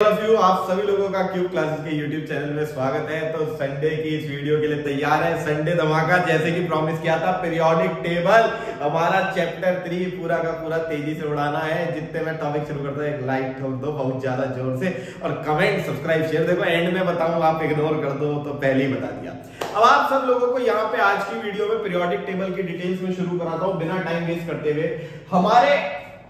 आप सभी लोगों का क्यूब क्लासेस के YouTube चैनल में स्वागत है। तो संडे की इस वीडियो के लिए तैयार है संडे धमाका। जैसे कि प्रॉमिस किया था, पीरियोडिक टेबल हमारा चैप्टर 3 पूरा का पूरा तेजी से उड़ाना है। जितने मैं टॉपिक शुरू करता हूँ एक लाइक ठोक दो बहुत ज्यादा जोर से, और कमेंट सब्सक्राइब शेयर। देखो एंड में बताऊंगा, आप इग्नोर कर दो तो पहले ही बता दिया। अब आप सब लोगों को यहाँ पे आज की वीडियो में पीरियोडिक टेबल की डिटेल्स में शुरू कराता हूँ बिना टाइम वेस्ट करते हुए। हमारे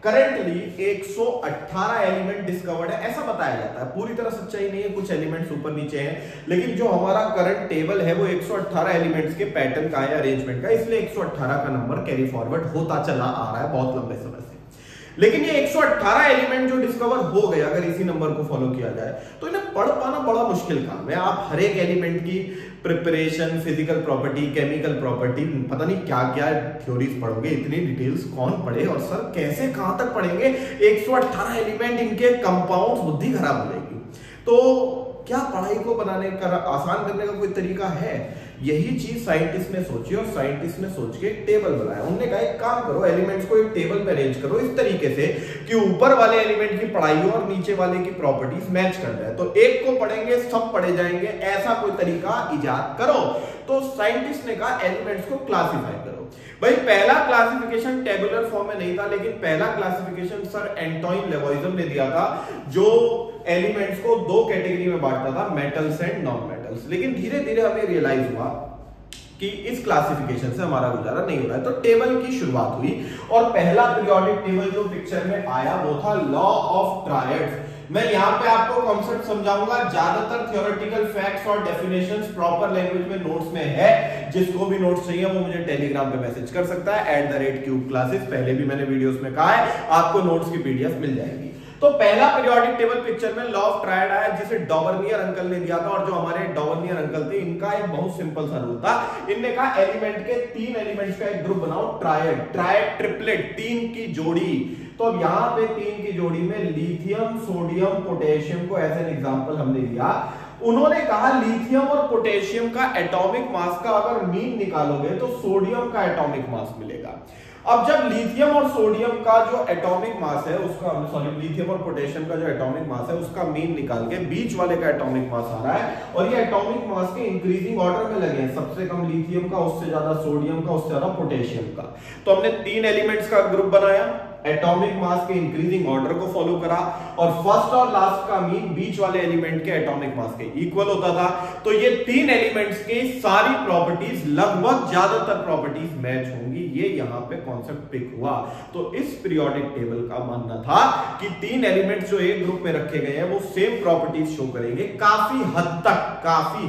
करंटली 118 एलिमेंट डिस्कवर्ड है ऐसा बताया जाता है। पूरी तरह सच्चाई नहीं है, कुछ एलिमेंट्स ऊपर नीचे हैं, लेकिन जो हमारा करंट टेबल है वो 118 एलिमेंट्स के पैटर्न का है, अरेंजमेंट का, इसलिए 118 का नंबर कैरी फॉरवर्ड होता चला आ रहा है बहुत लंबे समय से। लेकिन ये 118 एलिमेंट जो डिस्कवर हो गए, अगर इसी नंबर को फॉलो किया जाए तो इन्हें पढ़ पाना बड़ा मुश्किल काम है। आप हर एक एलिमेंट की preparation, physical property, chemical property, पता नहीं क्या क्या थ्योरीज पढ़ोगे, इतनी डिटेल्स कौन पढ़े, और सर कैसे कहां तक पढ़ेंगे 118 एलिमेंट, इनके कंपाउंड्स, बुद्धि खराब हो जाएगी। तो क्या पढ़ाई को बनाने का आसान करने का कोई तरीका है? यही चीज साइंटिस्ट ने सोची, और साइंटिस्ट ने सोच के एक टेबल बनाया। उन्होंने कहा एक काम करो, एलिमेंट्स को एक टेबल में अरेंज करो इस तरीके से कि ऊपर वाले एलिमेंट की पढ़ाई हो और नीचे वाले की प्रॉपर्टीज मैच कर जाए। तो एक को पढ़ेंगे सब पढ़े जाएंगे, ऐसा कोई तरीका इजाद करो। तो साइंटिस्ट ने कहा एलिमेंट्स को क्लासिफाई करो। भाई पहला क्लासिफिकेशन टेबुलर फॉर्म में नहीं था, लेकिन पहला क्लासिफिकेशन सर एंटोइन लेवॉइजम ने दिया था, जो एलिमेंट्स को दो कैटेगरी में बांटता था, मेटल्स एंड नॉन मेटल्स। लेकिन धीरे धीरे हमें रियलाइज हुआ कि इस क्लासिफिकेशन से हमारा गुजारा नहीं हो रहा है, तो टेबल की शुरुआत हुई। और पहला पीरियोडिक टेबल जो पिक्चर में आया वो था लॉ ऑफ ट्रायड्स। मैं यहाँ पे आपको कॉन्सेप्ट समझाऊंगा, ज्यादातर थ्योरेटिकल फैक्ट्स और डेफिनेशंस प्रॉपर लैंग्वेज में नोट्स में है। जिसको भी नोट्स चाहिए वो मुझे टेलीग्राम पे मैसेज कर सकता है @cubeclasses। पहले भी मैंने वीडियोस में कहा है, आपको नोट्स की पीडीएफ मिल जाएगी। तो पहला पीरियोडिक टेबल पिक्चर में लॉ ऑफ ट्रायड आया, जिसे डॉवर्नियर अंकल ने दिया था। और जो हमारे डॉवर्नियर अंकल थे, इनका एक बहुत सिंपल सा रूल था। इनने कहा एलिमेंट के 3 एलिमेंट्स का एक ग्रुप बनाओ, ट्रायड, ट्रिपलेट, 3 की जोड़ी। तो अब यहाँ पे 3 की जोड़ी में लिथियम, सोडियम, पोटेशियम को एज एन एग्जांपल हमने लिया। उन्होंने कहा लिथियम और पोटेशियम का एटॉमिक मास का अगर मीन निकालोगे तो सोडियम का एटॉमिक मास मिलेगा। अब जब लिथियम और सोडियम का जो एटॉमिक मास है उसका, सॉरी, लिथियम और पोटेशियम का जो एटॉमिक मास है उसका मीन निकाल के बीच वाले का एटॉमिक मास आ रहा है, और ये एटॉमिक मास के इंक्रीजिंग ऑर्डर में लगे हैं, सबसे कम लिथियम का, उससे ज्यादा सोडियम का, उससे ज्यादा पोटेशियम का। तो हमने 3 एलिमेंट्स का ग्रुप बनाया, एटॉमिक मास के इंक्रीजिंग ऑर्डर को फॉलो करा, और फर्स्ट और लास्ट का मीन बीच वाले एलिमेंट के एटॉमिक मास के इक्वल होता था। तो ये 3 एलिमेंट्स की सारी प्रॉपर्टीज, लगभग ज्यादातर प्रॉपर्टीज मैच होंगी। ये यहां पे कॉन्सेप्ट पिक हुआ। तो इस पीरियोडिक टेबल का मानना था कि 3 एलिमेंट्स जो एक ग्रुप में रखे गए हैं वो सेम प्रॉपर्टीज शो करेंगे काफी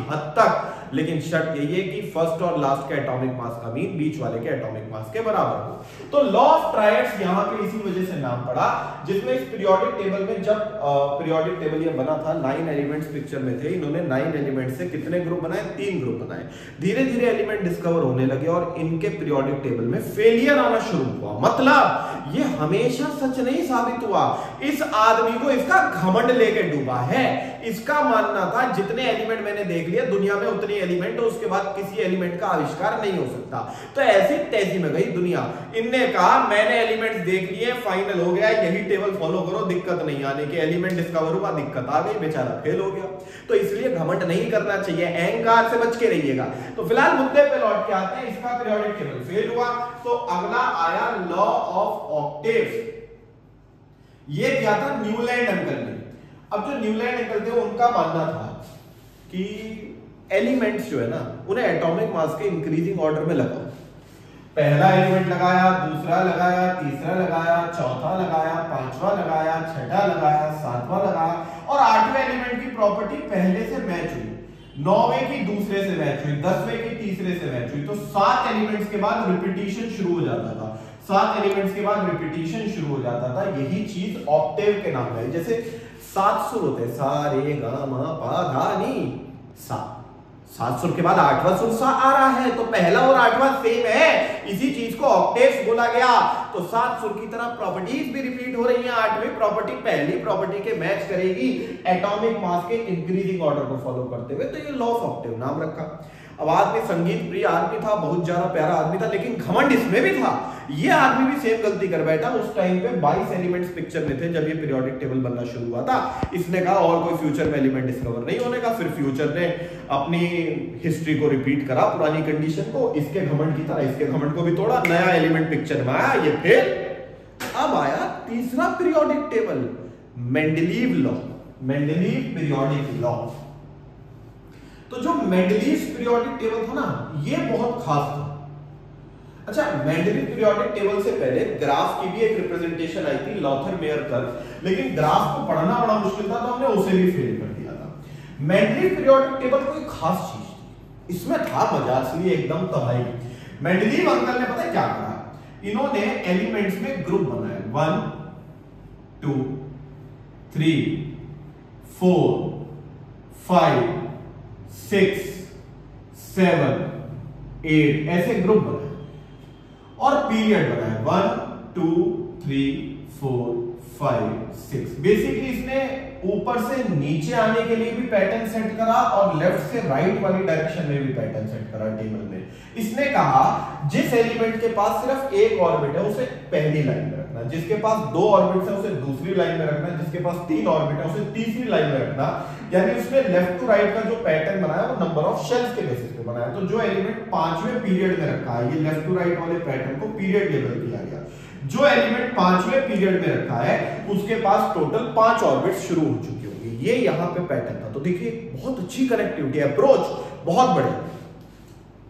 हद तक। लेकिन शर्त यही है कि फर्स्ट और लास्ट के एटॉमिक मास का मीन बीच वाले के एटॉमिक मास के बराबर हो। तो लॉ ऑफ ट्रायड्स यहां पे इसी वजह से नाम पड़ा, जिसमें इस पीरियोडिक टेबल में, जब पीरियोडिक टेबल ये बना था, 9 एलिमेंट्स पिक्चर में थे। इन्होंने 9 एलिमेंट से कितने ग्रुप बनाए? 3 ग्रुप बनाए। धीरे धीरे एलिमेंट डिस्कवर होने लगे और इनके पीरियोडिक टेबल में फेलियर आना शुरू हुआ। मतलब ये हमेशा सच नहीं साबित हुआ। इस आदमी को इसका घमंड लेके डूबा है। इसका मानना था जितने एलिमेंट मैंने देख लिया दुनिया में उतने एलिमेंट, उसके बाद किसी एलिमेंट का आविष्कार नहीं हो सकता। तो ऐसी तेजी में गई दुनिया। इनने कहा मैंने एलिमेंट्स देख लिए, फाइनल हो गया, यही टेबल फॉलो करो, दिक्कत नहीं आने की। एलिमेंट डिस्कवर हुआ, दिक्कत आ गई, बेचारा फेल हो गया। तो इसलिए घमंड नहीं करना चाहिए, अहंकार से बच के रहिएगा। तो फिलहाल मुद्दे पे लौट के आते हैं। इसका पीरियोडिक टेबल फेल हुआ, तो अगला आया लॉ ऑफ ऑक्टेव्स। ये दिया था न्यूलैंड अंकल ने। अब जो न्यूलैंड अंकल थे उनका मानना था कि एलिमेंट्स जो है ना, उन्हें एटॉमिक मास के इंक्रीजिंग ऑर्डर में लगाओ। पहला एलिमेंट लगाया, दूसरा लगाया, तीसरा लगाया, चौथा लगाया, पांचवा लगाया, छठा लगाया, सातवां लगाया, और 8वें एलिमेंट की प्रॉपर्टी पहले से मैच हुई, 9वें की दूसरे से मैच हुई, 10वें की तीसरे से मैच हुई। तो 7 एलिमेंट्स के बाद रिपीटिशन शुरू हो जाता था। 7 एलिमेंट्स के बाद रिपीटिशन शुरू हो जाता था। यही चीज ऑक्टेव के नाम है। जैसे 7 सुर होते हैं, सा रे गा मा पा धा नी सा। 7 सुर के बाद 8वां सुर सा आ रहा है, तो पहला और 8वां सेम है, इसी चीज को ऑक्टेव्स बोला गया। तो 7 सुर की तरह प्रॉपर्टीज भी रिपीट हो रही हैं। 8वीं प्रॉपर्टी पहली प्रॉपर्टी के मैच करेगी एटॉमिक मास के इंक्रीजिंग ऑर्डर को फॉलो करते हुए। तो ये लॉ ऑफ ऑक्टेव नाम रखा। अब आदमी संगीत प्रिय आदमी था, बहुत ज्यादा प्यारा आदमी था, लेकिन घमंड इसमें भी था। ये आदमी भी सेम गलती कर बैठा। उस टाइम पे 22 एलिमेंट्स पिक्चर में थे जब ये पीरियोडिक टेबल बनना शुरू हुआ था। इसने कहा और कोई फ्यूचर में एलिमेंट डिस्कवर नहीं होने का। फिर फ्यूचर ने अपनी हिस्ट्री को रिपीट करा, पुरानी कंडीशन को, इसके घमंड की तरह इसके घमंड को भी तोड़ा, नया एलिमेंट पिक्चर में आया, ये फेल। अब आया तीसरा periodic table, Mendeleev law, Mendeleev periodic law. तो जो मेंडलीव पीरियोडिक टेबल था ना, ये बहुत खास था। अच्छा, मेंडलीव पीरियोडिक टेबल से पहले ग्राफ की भी एक रिप्रेजेंटेशन आई थी, लॉथर-मेयर कर्व, लेकिन ग्राफ को पढ़ना बड़ा मुश्किल था तो हमने उसे भी फेल कर दिया था। मेंडलीव पीरियोडिक टेबल कोई खास चीज थी, इसमें था मजा असली एकदम तबाही। मेंडलीव अंकल ने पता है क्या करा, इन्होंने एलिमेंट्स में ग्रुप बनाए, 1 2 3 4 5 6 7 8 ऐसे ग्रुप बनाए और पीरियड बनाए 1 2 3 4 5 6। बेसिकली इसने ऊपर से नीचे आने के लिए भी पैटर्न सेट करा और लेफ्ट से राइट वाली डायरेक्शन में भी पैटर्न सेट करा टेबल में। इसने कहा जिस एलिमेंट के पास सिर्फ एक ऑर्बिट है उसे पहली लाइन में रखना, जिसके पास 2 ऑर्बिट्स है उसे दूसरी लाइन में रखना, जिसके पास 3 ऑर्बिट है उसे तीसरी लाइन में रखना। यानी उसने लेफ्ट टू राइट का जो पैटर्न बनाया वो नंबर ऑफ शेल्स के बेसिस पे बनाया। तो जो एलिमेंट 5वें पीरियड में रखा है, ये लेफ्ट टू राइट वाले पैटर्न को पीरियड लेबल किया गया। जो एलिमेंट 5वें पीरियड में रखा है उसके पास टोटल 5 ऑर्बिट्स शुरू हो चुकी होंगी। ये यहां पे पैटर्न था। तो देखिए बहुत अच्छी कनेक्टिविटी, अप्रोच बहुत बढ़िया।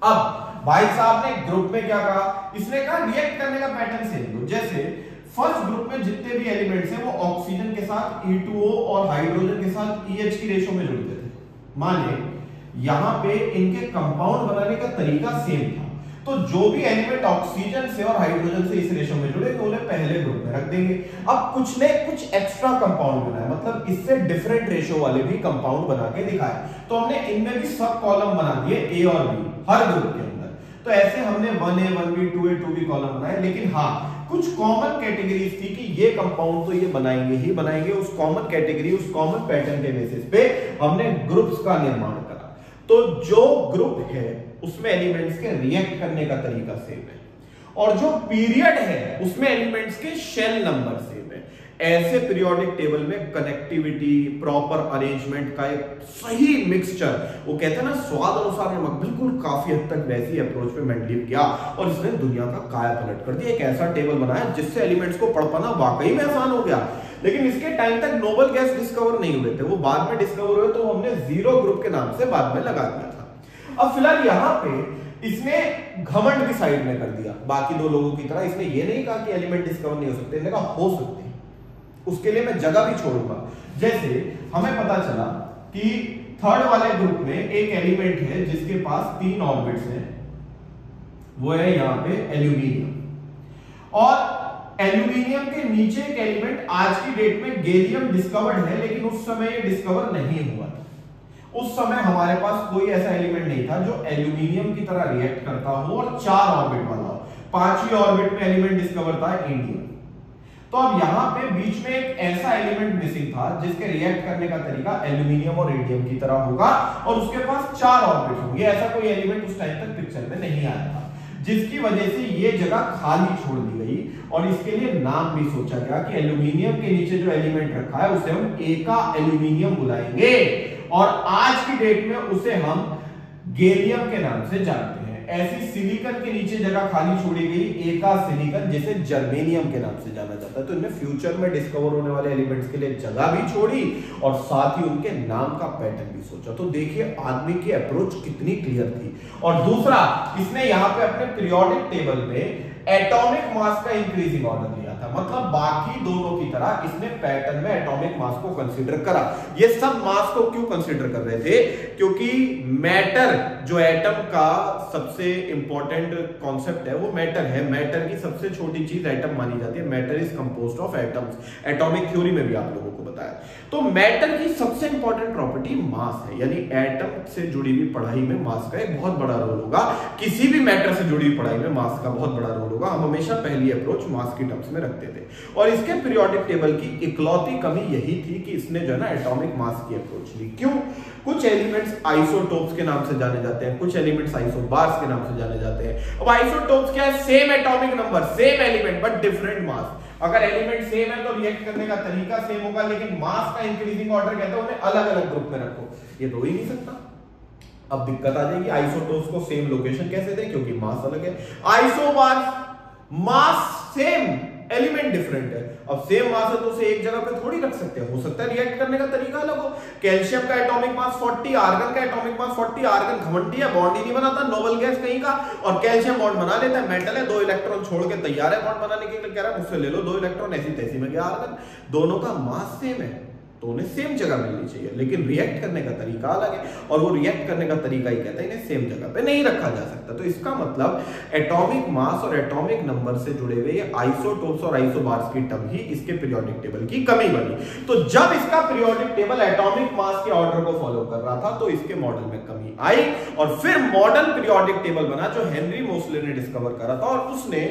अब भाई साहब ने ग्रुप में क्या कहा, इसने कहा रिएक्ट करने का पैटर्न सेम लो। जैसे फर्स्ट ग्रुप में जितने भी एलिमेंट्स हैं वो ऑक्सीजन के साथ E2O और हाइड्रोजन के साथ EH की रेशो में जुड़ते थे। माने यहां पे इनके कंपाउंड बनाने का तरीका सेम था। तो जो भी एलिमेंट ऑक्सीजन से और हाइड्रोजन से इस रेशो में जुड़े तो उन्हें पहले ग्रुप में रख देंगे। अब कुछ ने कुछ एक्स्ट्रा कंपाउंड बनाया, मतलब इससे डिफरेंट रेशो वाले भी कंपाउंड बना के दिखाए। तो हमने इनमें भी सब कॉलम बना दिए A और B हर ग्रुप के अंदर। तो ऐसे हमने 1A 1B 2A 2B column बनाए। लेकिन हाँ, कुछ कॉमन कैटेगरीज थी कि ये कंपाउंड तो ये बनाएंगे ही बनाएंगे। उस कॉमन कैटेगरी, उस कॉमन पैटर्न के बेसिस पे हमने ग्रुप्स का निर्माण करा। तो जो ग्रुप है उसमें एलिमेंट्स के रिएक्ट करने का तरीका सेम है और जो पीरियड है उसमें एलिमेंट्स के शेल नंबर सेम है। ऐसे पीरियोडिक टेबल में कनेक्टिविटी, प्रॉपर अरेंजमेंट का एक सही मिक्सचर, वो कहते हैं ना स्वाद अनुसार नमक, बिल्कुल काफी हद तक वैसी अप्रोच पे मेंडलीव किया और इसने दुनिया का काया पलट कर दिया। एक ऐसा टेबल बनाया जिससे एलिमेंट्स को पढ़ पाना वाकई में आसान हो गया। लेकिन इसके टाइम तक नोबल गैस डिस्कवर नहीं हुए थे, वो बाद में डिस्कवर हुए, तो हमने जीरो ग्रुप के नाम से बाद में लगा दिया था। अब फिलहाल यहां पे इसने घमंड भी साइड में कर दिया बाकी 2 लोगों की तरह। इसने ये नहीं कहा कि एलिमेंट डिस्कवर नहीं हो सकते, इसने कहा हो सकते हैं, उसके लिए मैं जगह भी छोड़ूंगा। जैसे हमें पता चला कि थर्ड वाले ग्रुप में एक एलिमेंट है जिसके पास 3 ऑर्बिट्स हैं, वो है यहां पे एल्यूमिनियम। और एल्यूमिनियम के नीचे एक एलिमेंट आज की डेट में गैलियम डिस्कवर्ड है, लेकिन उस समय ये डिस्कवर नहीं हुआ था। उस समय हमारे पास कोई ऐसा एलिमेंट नहीं था जो एल्यूमिनियम की तरह रिएक्ट करता हो और 4 ऑर्बिट वाला हो। 5वीं ऑर्बिट में एलिमेंट डिस्कवर था इंडियम। तो अब यहां पे बीच में एक ऐसा एलिमेंट मिसिंग था जिसके रिएक्ट करने का तरीका एल्यूमिनियम और इंडियम की तरह होगा और उसके पास 4 ऑर्बिट होंगे। ऐसा कोई एलिमेंट उस टाइम तक पिक्चर में नहीं आया था, जिसकी वजह से ये जगह खाली छोड़ दी गई और इसके लिए नाम भी सोचा गया कि एल्यूमिनियम के नीचे जो एलिमेंट रखा है उसे हम एका एल्यूमिनियम बुलाएंगे और आज की डेट में उसे हम गैलियम के नाम से जानते हैं। ऐसी सिलिकॉन के नीचे जगह खाली छोड़ी गई एका सिलिकॉन, जिसे जर्मेनियम के नाम से जाना जाता है। तो इन्हें फ्यूचर में डिस्कवर होने वाले एलिमेंट्स के लिए जगह भी छोड़ी और साथ ही उनके नाम का पैटर्न भी सोचा। तो देखिए आदमी की अप्रोच कितनी क्लियर थी। और दूसरा, इसने यहां पे अपने पीरियोडिक टेबल में एटॉमिक मास का इंक्रीजिंग ऑर्डर लिया था। मतलब बाकी दोनों की तरह इसने पैटर्न में एटॉमिक मास को कंसीडर करा। ये सब मास को क्यों कंसीडर कर रहे थे? क्योंकि मैटर जो एटम का सबसे इंपॉर्टेंट कॉन्सेप्ट है वो मैटर है। मैटर की सबसे छोटी चीज एटम मानी जाती है। Matter is composed of atoms. Atomic theory में भी आप लोगों को बताया। तो मैटर की सबसे इंपॉर्टेंट प्रॉपर्टी मास है, यानी एटम से जुड़ी हुई पढ़ाई में मास का एक बहुत बड़ा रोल होगा। किसी भी मैटर से जुड़ी हुई पढ़ाई में मास का बहुत बड़ा रोल होगा। हम हमेशा पहली अप्रोच मास की टर्म्स में रखते थे। और इसके पीरियोडिक टेबल की इकलौती कमी यही थी कि इसने जो है ना एटॉमिक मास की अप्रोच ली। क्यों? कुछ एलिमेंट्स आइसोटोप्स के नाम से जाने जाते हैं, कुछ एलिमेंट्स आइसोबार्स के नाम से जाने जाते हैं। अब आइसोटोप्स क्या है? Same atomic number, same element but different mass. अगर एलिमेंट सेम है तो रिएक्ट करने का तरीका सेम होगा, लेकिन मास का इंक्रीजिंग ऑर्डर कहता है उन्हें अलग अलग ग्रुप में रखो। ये तो हो ही नहीं सकता। अब दिक्कत आ जाएगी, आइसोटोप्स को सेम लोकेशन कैसे दें, क्योंकि मास अलग है। Isobars mass same, element different है। अब सेम मास है तो उसे एक जगह पे थोड़ी रख सकते हैं, हो सकता है रिएक्ट करने का तरीका अलग हो। कैल्शियम का एटॉमिक मास 40, आर्गन का एटॉमिक मास 40। आर्गन घमंडी है, बॉन्ड ही नहीं बनाता, नोबल गैस कहीं का, और कैल्शियम बॉन्ड बना लेता है, मेटल है, 2 इलेक्ट्रॉन छोड़ के तैयार है बॉन्ड बनाने के लिए, कह रहा है मुझसे ले लो 2 इलेक्ट्रॉन, ऐसी तैसी में गया आर्गन। दोनों का मास सेम है तो उन्हें सेम जगह मिलनी चाहिए, लेकिन रिएक्ट करने का तरीका अलग है, और वो रिएक्ट करने का तरीका ही कहता है इन्हें सेम जगह पे नहीं रखा जा सकता। तो इसका मतलब एटॉमिक मास और एटॉमिक नंबर से जुड़े हुए ये आइसोटोप्स और आइसोबार्स की टर्म ही इसके पीरियोडिक टेबल की कमी बनी। तो जब इसका पीरियोडिक टेबल एटॉमिक मास के ऑर्डर को फॉलो कर रहा था तो इसके मॉडल में कमी आई, और फिर मॉडर्न पीरियोडिक टेबल बना जो हेनरी मोसले ने डिस्कवर करा था, और उसने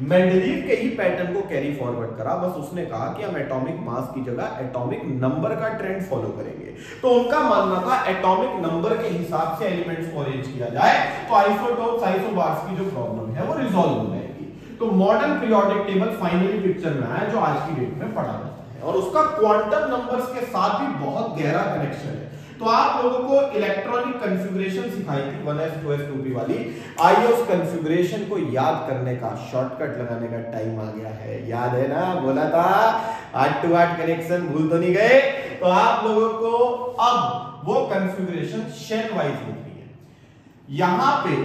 मेंडलीव के ही पैटर्न को कैरी फॉरवर्ड करा। बस उसने कहा कि हम एटॉमिक मास की जगह एटॉमिक नंबर का ट्रेंड फॉलो करेंगे। तो उनका मानना था एटॉमिक नंबर के हिसाब से एलिमेंट्स को अरेंज किया जाए तो आइसोटोप्स आइसोबार्स की जो प्रॉब्लम है वो रिजॉल्व हो जाएगी। तो modern periodic table finally picture में आया जो आज की डेट में पढ़ा जाता है, और उसका क्वांटम नंबर्स के साथ भी बहुत गहरा कनेक्शन है। तो आप लोगों को इलेक्ट्रॉनिक कॉन्फ़िगरेशन सिखाई थी 1s 2s 2p वाली। आइए उस कॉन्फ़िगरेशन को याद करने का, शॉर्टकट लगाने का टाइम आ गया है। याद है ना, बोला था हार्ट टू हार्ट कनेक्शन, भूल तो नहीं गए? तो आप लोगों को अब वो कॉन्फ़िगरेशन शेल वाइज लिखनी है। यहां पे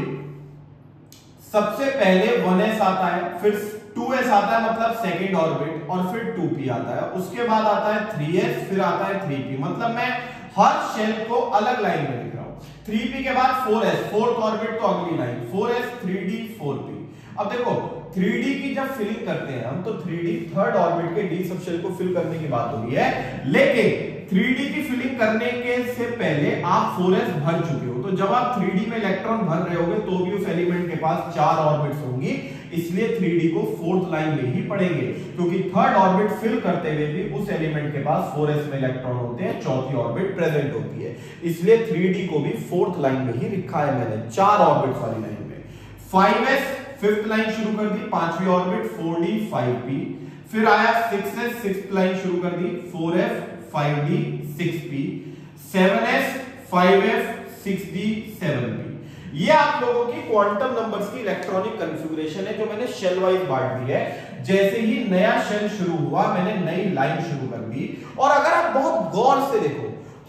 सबसे पहले 1s आता है, फिर 2s आता है मतलब सेकंड ऑर्बिट, और फिर 2p आता है, उसके बाद आता है 3s, फिर आता है 3p। मतलब मैं हर शेल को अलग लाइन में लिख रहा हूं। 3p के बाद 4s, फोर्थ ऑर्बिट तो अगली लाइन, 4s 3d 4p। अब देखो 3d की जब फिलिंग करते हैं हम तो 3d थर्ड ऑर्बिट के d सब शेल को फिल करने की बात हो रही है, लेकिन 3d की फिलिंग करने के से पहले आप 4s भर चुके हो। तो जब आप 3d में इलेक्ट्रॉन भर रहे होगे तो भी उस एलिमेंट के पास 4 ऑर्बिट्स होंगी, इसलिए 3d को फोर्थ लाइन में ही पढ़ेंगे, क्योंकि थर्ड ऑर्बिट फिल करते हुए भी उस एलिमेंट के पास 4s में इलेक्ट्रॉन होते हैं, चौथी ऑर्बिट प्रेजेंट होती है, इसलिए 3d को भी फोर्थ लाइन में ही लिखा है मैंने, 4 ऑर्बिट्स वाली लाइन में। 5s फिफ्थ लाइन शुरू कर दी, 5वीं ऑर्बिट 4d 5p, फिर आया 6s सिक्स्थ लाइन शुरू कर दी, 4f 5d 6p, 7s 5f 6d 7p। ये आप लोगों की क्वांटम नंबर्स की इलेक्ट्रॉनिक कॉन्फ़िगरेशन है जो मैंने शेल वाइज बांट दी है। जैसे ही नया शेल शुरू हुआ मैंने नई लाइन शुरू कर दी, और अगर आप बहुत गौर से देखो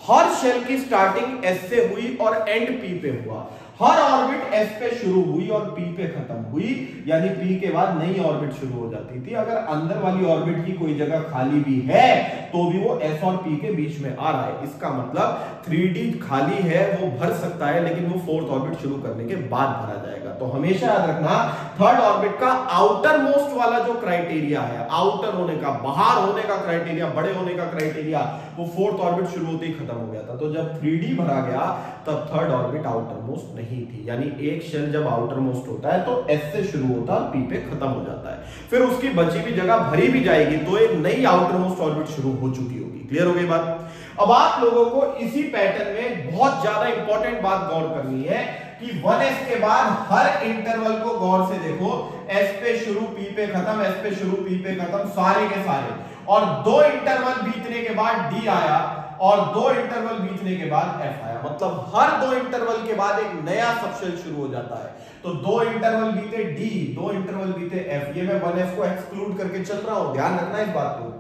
हर शेल की स्टार्टिंग एस से हुई और एंड पी पे हुआ। हर ऑर्बिट एस पे शुरू हुई और पी पे खत्म हुई, यानी पी के बाद नई ऑर्बिट शुरू हो जाती थी। अगर अंदर वाली ऑर्बिट की कोई जगह खाली भी है तो भी वो एस और पी के बीच में आ रहा है। इसका मतलब 3d खाली है, वो भर सकता है, लेकिन वो फोर्थ ऑर्बिट शुरू करने के बाद भरा जाएगा। तो हमेशा याद रखना थर्ड ऑर्बिट का आउटर मोस्ट वाला जो क्राइटेरिया है, आउटर होने का, बाहर होने का क्राइटेरिया, बड़े होने का क्राइटेरिया, वो फोर्थ ऑर्बिट शुरू होते ही खत्म हो गया था। तो जब 3d भरा गया तब थर्ड ऑर्बिट आउटर मोस्ट नहीं थी, यानी एक शेल जब आउटर मोस्ट होता है तो एस से शुरू होता है, पी पे खत्म हो जाता है, फिर उसकी बची हुई जगह भरी भी जाएगी तो एक नई आउटर मोस्ट ऑर्बिट शुरू हो चुकी होगी। क्लियर हो गई बात? अब आप लोगों को इसी पैटर्न में बहुत ज्यादा इंपॉर्टेंट बात गौर करनी है कि 1s के बाद हर इंटरवल को गौर से देखो, s पे शुरू पी पे खत्म, s पे शुरू पी पे खत्म, सारे के सारे, और 2 इंटरवल बीतने के बाद d आया, और 2 इंटरवल बीतने के बाद f आया। मतलब हर 2 इंटरवल के बाद एक नया सबशेल शुरू हो जाता है। तो 2 इंटरवल बीते d, 2 इंटरवल बीते f। ये मैं 1s को एक्सक्लूड करके चल रहा हूं, ध्यान रखना इस बात को।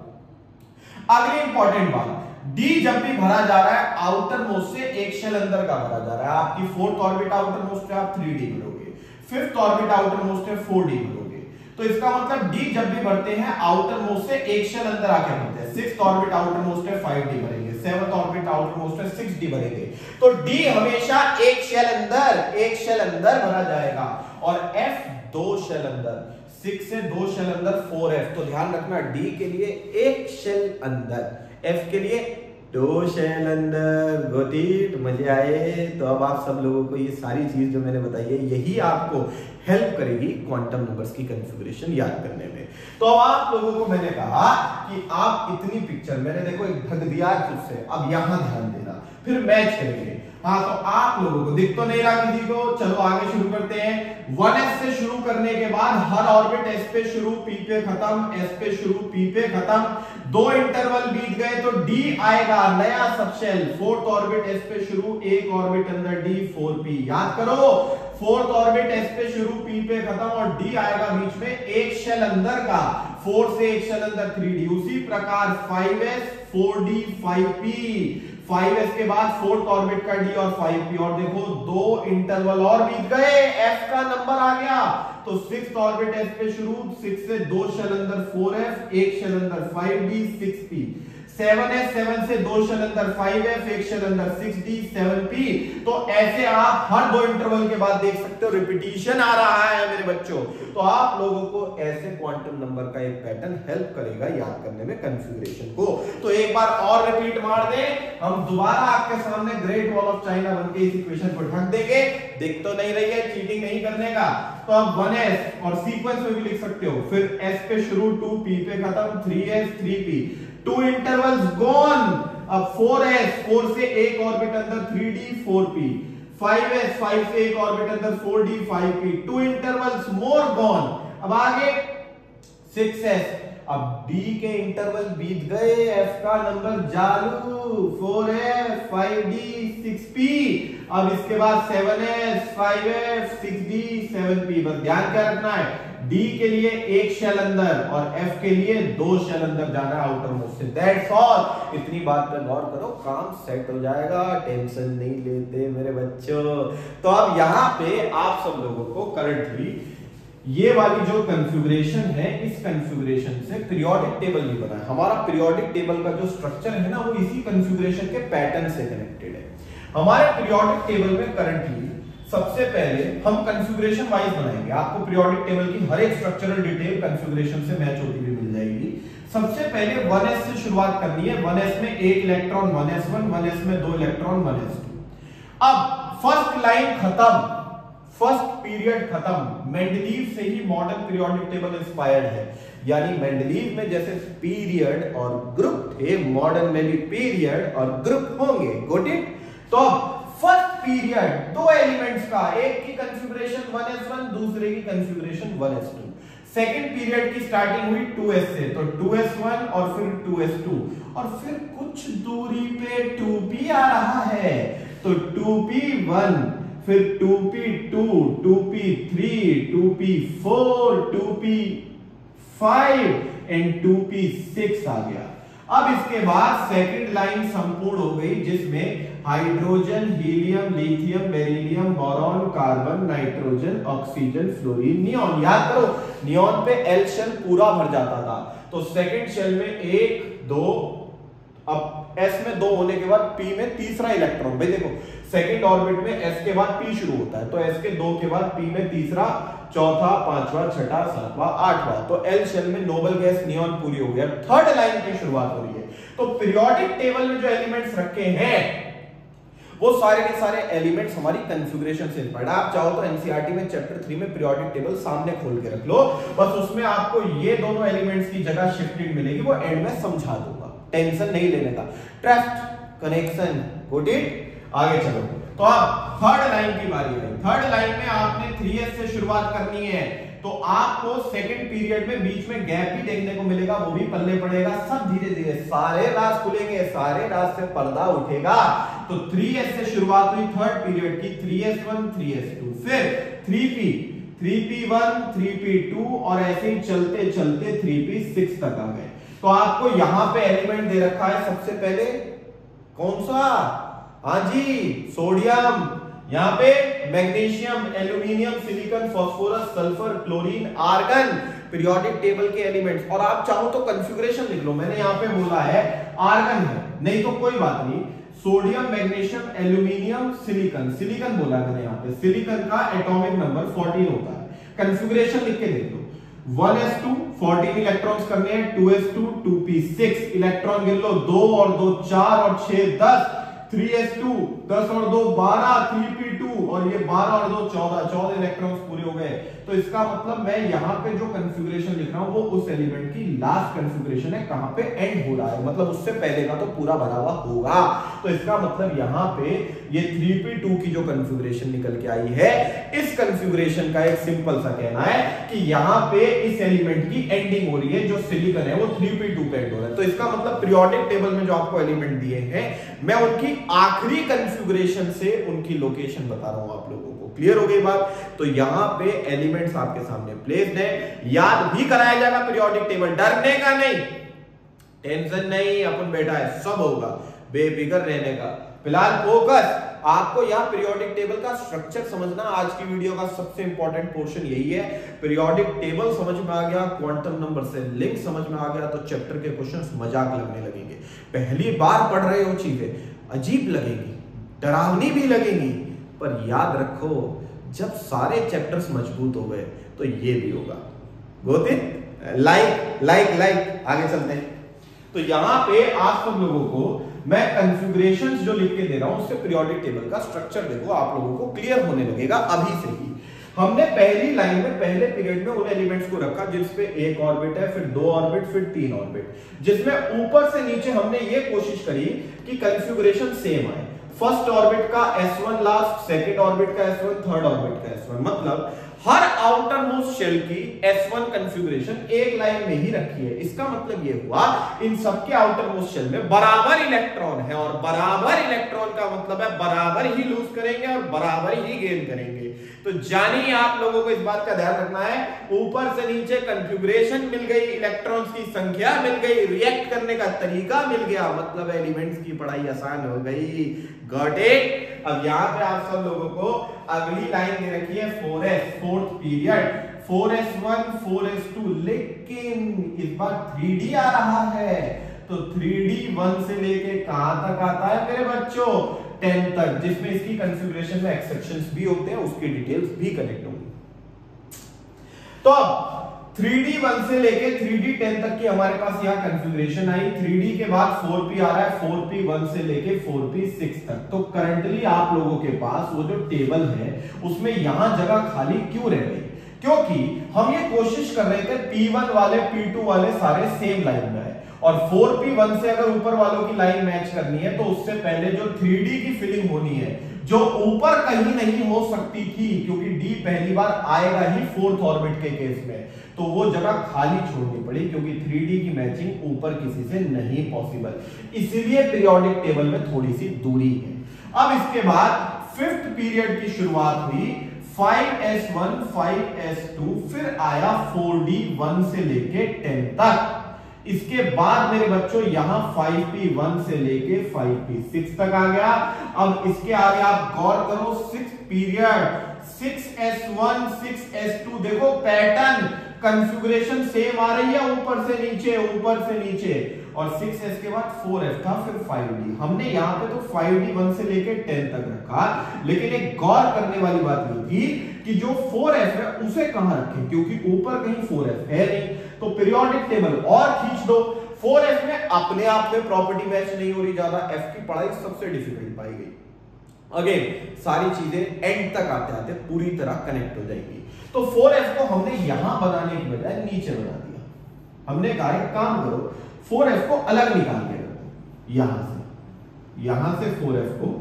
अगली इंपॉर्टेंट बात, d जब भी भरा जा रहा है आउटर मोस्ट से एक शेल अंदर का भरा जा रहा है। आपकी फोर्थ ऑर्बिट आउटर मोस्ट है, आप 3d भरोगे, फिफ्थ ऑर्बिट आउटर मोस्ट है 4d भरोगे। तो इसका मतलब d जब भी भरते हैं आउटर मोस्ट से एक शेल अंदर आके भरते हैं। सिक्स्थ ऑर्बिट आउटर मोस्ट है 5d भरेंगे, सेवंथ ऑर्बिट आउटर मोस्ट है 6d भरेंगे। तो d हमेशा एक शेल अंदर भरा जाएगा, और f 2 शेल अंदर, 6 से 2 शेल अंदर 4f। तो ध्यान रखना d के लिए एक शेल अंदर, f के लिए दो शेल अंदर, गॉट इट? मजे आए? तो अब आप सब लोगों को ये सारी चीज जो मैंने बताई है यही आपको हेल्प करेगी क्वांटम नंबर्स की कॉन्फ़िगरेशन याद करने में। तो अब आप लोगों को मैंने कहा कि आप इतनी पिक्चर, मैंने देखो एक ढक दिया खुद से, अब यहां ध्यान देना, फिर मैच करेंगे। हाँ, तो आप लोगों को दिख तो नहीं रहा किसी को? चलो आगे शुरू करते हैं। 1s से शुरू करने के बाद हर ऑर्बिट s पे शुरू, p पे खत्म, s पे शुरू, p पे खत्म। 2 इंटरवल बीत गए तो d आएगा नया सबशेल। 4th ऑर्बिट s पे शुरू, एक ऑर्बिट अंदर d, 4p। याद करो, 4th ऑर्बिट s पे शुरू, p पे खत्म और d आएगा बीच में एक शेल अंदर का। 4 से एक शेल अंदर 3d। उसी प्रकार 5s, 4d, 5p। 5s के बाद 4th ऑर्बिट का d और 5p। और देखो 2 इंटरवल और बीत गए, f का नंबर आ गया। तो 6th ऑर्बिट s पे शुरू, 6 से 2 शेल अंदर 4f, एक शेल अंदर 5d, 6p। 7s, 7 से 2 शेल अंदर 5f, एक शेल अंदर 6d, 7p। तो ऐसे आप हर 2 इंटरवल के बाद देख सकते हो रिपीटिशन आ रहा है मेरे बच्चों। तो आप लोगों को ऐसे क्वांटम नंबर का एक पैटर्न हेल्प करेगा याद करने में कॉन्फ़िगरेशन को। तो एक बार और रिपीट मार दें, हम दोबारा आपके सामने ग्रेट वॉल ऑफ चाइना बन के इस इक्वेशन को ढक देंगे। दिख तो नहीं रही है, चीटिंग नहीं करने का। तो अब 1s और सीक्वेंस में भी लिख सकते हो, फिर s पे शुरू, 2p पे खत्म, 3s, 3p। 2 intervals gone. अब 4s, 4 से एक ऑर्बिट अंदर 3d, 4p। 5s, 5 से एक ऑर्बिट अंदर 4d, 5p। 2 इंटरवल्स मोर गॉन। अब आगे 6s, अब d के इंटरवल बीत गए, f का नंबर चालू, 4f, 5d, 6p। अब इसके बाद 7s, 5f, 6d, 7p। बस ध्यान क्या रखना है, d के लिए एक शेल अंदर और f के लिए 2 शेल अंदर जाना है आउटर मोस्ट से। That's all. इतनी बात पर गौर करो, काम सेट हो जाएगा, टेंशन नहीं लेते मेरे बच्चों। तो अब यहाँ पे आप सब लोगों को करंटली ये वाली जो कॉन्फ़िगरेशन है, इस कॉन्फ़िगरेशन से पीरियोडिक टेबल नहीं बना है। हमारा पीरियोडिक टेबल का जो स्ट्रक्चर है ना, वो इसी कॉन्फ़िगरेशन के पैटर्न से कनेक्टेड है। हमारे पीरियोडिक टेबल में करंटली सबसे पहले हम कॉन्फ़िगरेशन वाइज बनाएंगे। आपको पीरियोडिक टेबल की हर एक स्ट्रक्चरल डिटेल कॉन्फ़िगरेशन से मैच होती हुई मिल जाएगी। सबसे पहले 1s से शुरुआत करनी है। 1s में एक इलेक्ट्रॉन 1s1, 1s में 2 इलेक्ट्रॉन 1s2। अब फर्स्ट लाइन खत्म, फर्स्ट पीरियड खत्म। मेंडलीव से ही मॉडर्न पीरियोडिक टेबल इंस्पायर्ड है। यानी मेंडलीव में जैसे पीरियड और ग्रुप थे, मॉडर्न में भी पीरियड और ग्रुप होंगे। Got it? तो फर्स्ट पीरियड 2 एलिमेंट्स का, एक की कॉन्फ़िगरेशन 1s1, दूसरे की कॉन्फ़िगरेशन 1s2। सेकंड पीरियड की स्टार्टिंग हुई 2s से, तो 2s1 और फिर 2s2 और फिर कुछ दूरी पे 2p आ रहा है, तो 2p1, फिर 2p2, 2p3, 2p4, 2p5 and 2p6 आ गया। अब इसके बाद सेकंड लाइन संपूर्ण हो गई, जिसमें hydrogen, helium, lithium, beryllium, boron, carbon, nitrogen, oxygen, fluorine, neon. याद करो, नियॉन पे एल शेल पूरा भर जाता था। तो सेकंड शेल में 1, 2, अब s में 2 होने के बाद p में तीसरा इलेक्ट्रॉन। भाई देखो, सेकंड ऑर्बिट में s के बाद p शुरू होता है, तो s के 2 के बाद p में तीसरा, चौथा, पांचवा, छठा, सातवां, आठवां। तो एल शेल में नोबल गैस नियॉन पूरी हो गई। थर्ड लाइन की शुरुआत हो रही है। तो पीरियोडिक टेबल में जो एलिमेंट्स रखे हैं वो सारे के सारे एलिमेंट्स हमारी कॉन्फ़िगरेशन से इंस्पायर्ड। आप चाहो तो एनसीईआरटी में चैप्टर 3 में पीरियोडिक टेबल सामने खोल के रख लो, बस उसमें आपको ये दोनों एलिमेंट्स की जगह शिफ्टेड मिलेगी, वो एंड में समझा दूंगा, टेंशन नहीं लेने का। Trust, connection, got it? आगे चलो। तो अब थर्ड लाइन की बारी है। थर्ड लाइन में आपने 3s से शुरुआत करनी है, तो आपको सेकंड पीरियड में बीच में गैप भी देखने को मिलेगा, वो भी पल्ले पड़ेगा। सब धीरे धीरे सारे राज खुलेंगे, सारे राज से पर्दा उठेगा। तो 3s से शुरुआत हुई थर्ड पीरियड की, 3s1, 3s2, फिर 3p, 3p1, 3p2 और ऐसे ही चलते चलते 3p6 तक आ गए। तो आपको यहां पे एलिमेंट दे रखा है सबसे पहले कौन सा? हाँ जी, सोडियम। यहां पे magnesium, aluminium, silicon, phosphorus, sulphur, chlorine, argon periodic table के एलिमेंट्स। और आप चाहो तो कॉन्फ़िगरेशन लिख लो, मैंने यहां पे बोला है आर्गन है, नहीं तो कोई बात नहीं। Sodium, magnesium, aluminium, silicon, silicon बोला मैंने यहां पे। सिलिकॉन का एटॉमिक नंबर 14 होता है। कॉन्फ़िगरेशन लिख के देख लो। 1s2 14 इलेक्ट्रॉन्स करने हैं, 2s2 2p6 इलेक्ट्रॉन गिन लो, 2 और 2 4 और 6 10, 3s2 10 और 2 12, 3p2 और ये 12 और 2 14 इलेक्ट्रॉन्स पूरे हो गए। तो इसका मतलब मैं यहाँ पे जो कन्फिगरेशन लिख रहा हूं वो उस एलिमेंट की लास्ट कन्फिगरेशन है, कहां पे एंड हो रहा है, मतलब उससे पहले का तो पूरा भरा हुआ होगा। तो इसका मतलब यहाँ पे ये 3p2 की जो कन्फिगरेशन निकल के आई है, इस कन्फिगरेशन का एक सिंपल सा कहना है कि यहाँ पे इस एलिमेंट की एंडिंग हो रही है, जो सिलिकॉन है वो 3p2 पे एंड हो रहा है। तो इसका मतलब पीरियोडिक टेबल में जो आपको एलिमेंट दिए हैं, मैं उनकी आखिरी कन्फिगरेशन से उनकी लोकेशन बता रहा हूं आप लोगों को। क्लियर हो गई बात? तो यहां पे एलिमेंट्स आपके सामने प्लेस्ड है, याद भी कराया जाएगा पीरियोडिक टेबल, डरने का नहीं, टेंशन नहीं, अपन बैठा है, सब होगा, बेफिक्र रहने का। फिलहाल फोकस आपको यहाँ पीरियोडिक टेबल का स्ट्रक्चर समझना, आज की वीडियो का सबसे इंपॉर्टेंट पोर्शन यही है। पीरियोडिक टेबल समझ में आ गया, क्वांटम नंबर से लिंक समझ में आ गया, तो चैप्टर के क्वेश्चंस मजाक लगने लगेंगे। पहली बार पढ़ रहे हो चीजें अजीब लगेंगी, डरावनी भी लगेंगी, पर याद रखो जब सारे चैप्टर्स मजबूत हो गए तो ये भी होगा। गोते लाइक लाइक लाइक आगे चलते हैं। तो यहां पे आप सब लोगों को मैं कन्फिगरेशंस जो लिख के दे रहा हूं उससे पीरियोडिक टेबल का स्ट्रक्चर देखो, आप लोगों को क्लियर होने लगेगा अभी से ही। हमने पहली लाइन में पहले पीरियड में उन एलिमेंट्स को रखा जिसपे एक ऑर्बिट है, फिर 2 ऑर्बिट, फिर 3 ऑर्बिट, जिसमें ऊपर से नीचे हमने ये कोशिश करी कि कन्फिगरेशन सेम आए। फर्स्ट ऑर्बिट का S1 लास्ट, सेकंड ऑर्बिट का S1, थर्ड ऑर्बिट का S1, मतलब हर आउटर मोस्ट शेल की S1 कन्फिगरेशन एक लाइन में ही रखी है। इसका मतलब ये हुआ इन सबके आउटर मोस्ट शेल में बराबर इलेक्ट्रॉन है, और बराबर इलेक्ट्रॉन का मतलब है बराबर ही लूज करेंगे और बराबर ही गेन करेंगे। तो जानिए आप लोगों को इस बात का ध्यान रखना है, ऊपर से नीचे कन्फिगरेशन मिल गई, इलेक्ट्रॉन्स की संख्या मिल गई, रिएक्ट करने का तरीका मिल गया, मतलब एलिमेंट्स की पढ़ाई आसान हो गई। Got it? अब यहां पे आप सब लोगों को अगली लाइन दे रखी है 4s, fourth period, 4s1 4s2, लेकिन इस बार 3d आ रहा है। तो 3d 1 से लेके कहां तक आता है मेरे बच्चों? 10 तक, जिसमें इसकी कन्फिगरेशन में एक्सेप्शंस भी होते हैं, उसकी डिटेल्स भी कनेक्ट होंगी। तो अब 3d 1 से लेके 3d 10 तक की हमारे पास यहाँ कन्फिगरेशन आई। 3d के बाद 4p आ रहा है, 4p 1 से लेके 4p 6 तक। तो करंटली आप लोगों के पास वो जो टेबल है उसमें यहां जगह खाली क्यों रह गई? क्योंकि हम ये कोशिश कर रहे थे P1 वाले P2 वाले सारे सेम लाइन में आए, और 4p1 से अगर ऊपर वालों की लाइन मैच करनी है तो उससे पहले जो 3d की फिलिंग होनी है, जो ऊपर कहीं नहीं हो सकती थी, क्योंकि d पहली बार आएगा ही फोर्थ ऑर्बिट के केस में, तो वो जगह खाली छोड़नी पड़ी, क्योंकि 3d की मैचिंग ऊपर किसी से नहीं पॉसिबल, इसलिए पीरियोडिक टेबल में थोड़ी सी दूरी है। अब इसके बाद फिफ्थ पीरियड की शुरुआत हुई, 5s1 5s2, फिर आया 4d 1 से लेके 10 तक। इसके बाद मेरे बच्चों यहां 5p1 से लेके 5p6 तक आ गया। अब इसके आगे आप गौर करो, 6th पीरियड 6s1 6s2, देखो पैटर्न कन्फिगरेशन सेम आ रही है, ऊपर से नीचे ऊपर से नीचे, और 6s के बाद 4f था, फिर 5d। हमने यहां पे तो 5d 1 से लेके 10 तक रखा, लेकिन एक गौर करने वाली बात ये थी कि जो 4f है उसे कहां रखें, क्योंकि ऊपर कहीं 4f है नहीं। तो पीरियोडिक टेबल और खींच दो, 4f में अपने आप में प्रॉपर्टी मैच नहीं हो रही ज्यादा, f की पढ़ाई सबसे डिफिकल्ट पाई गई। अगेन सारी चीजें एंड तक आते आते पूरी तरह कनेक्ट हो जाएंगी। तो 4f को हमने यहां बनाने की बजाय नीचे बना दिया। हमने कहा एक काम करो, 4f को अलग निकाल के रख दो, यहां से 4f को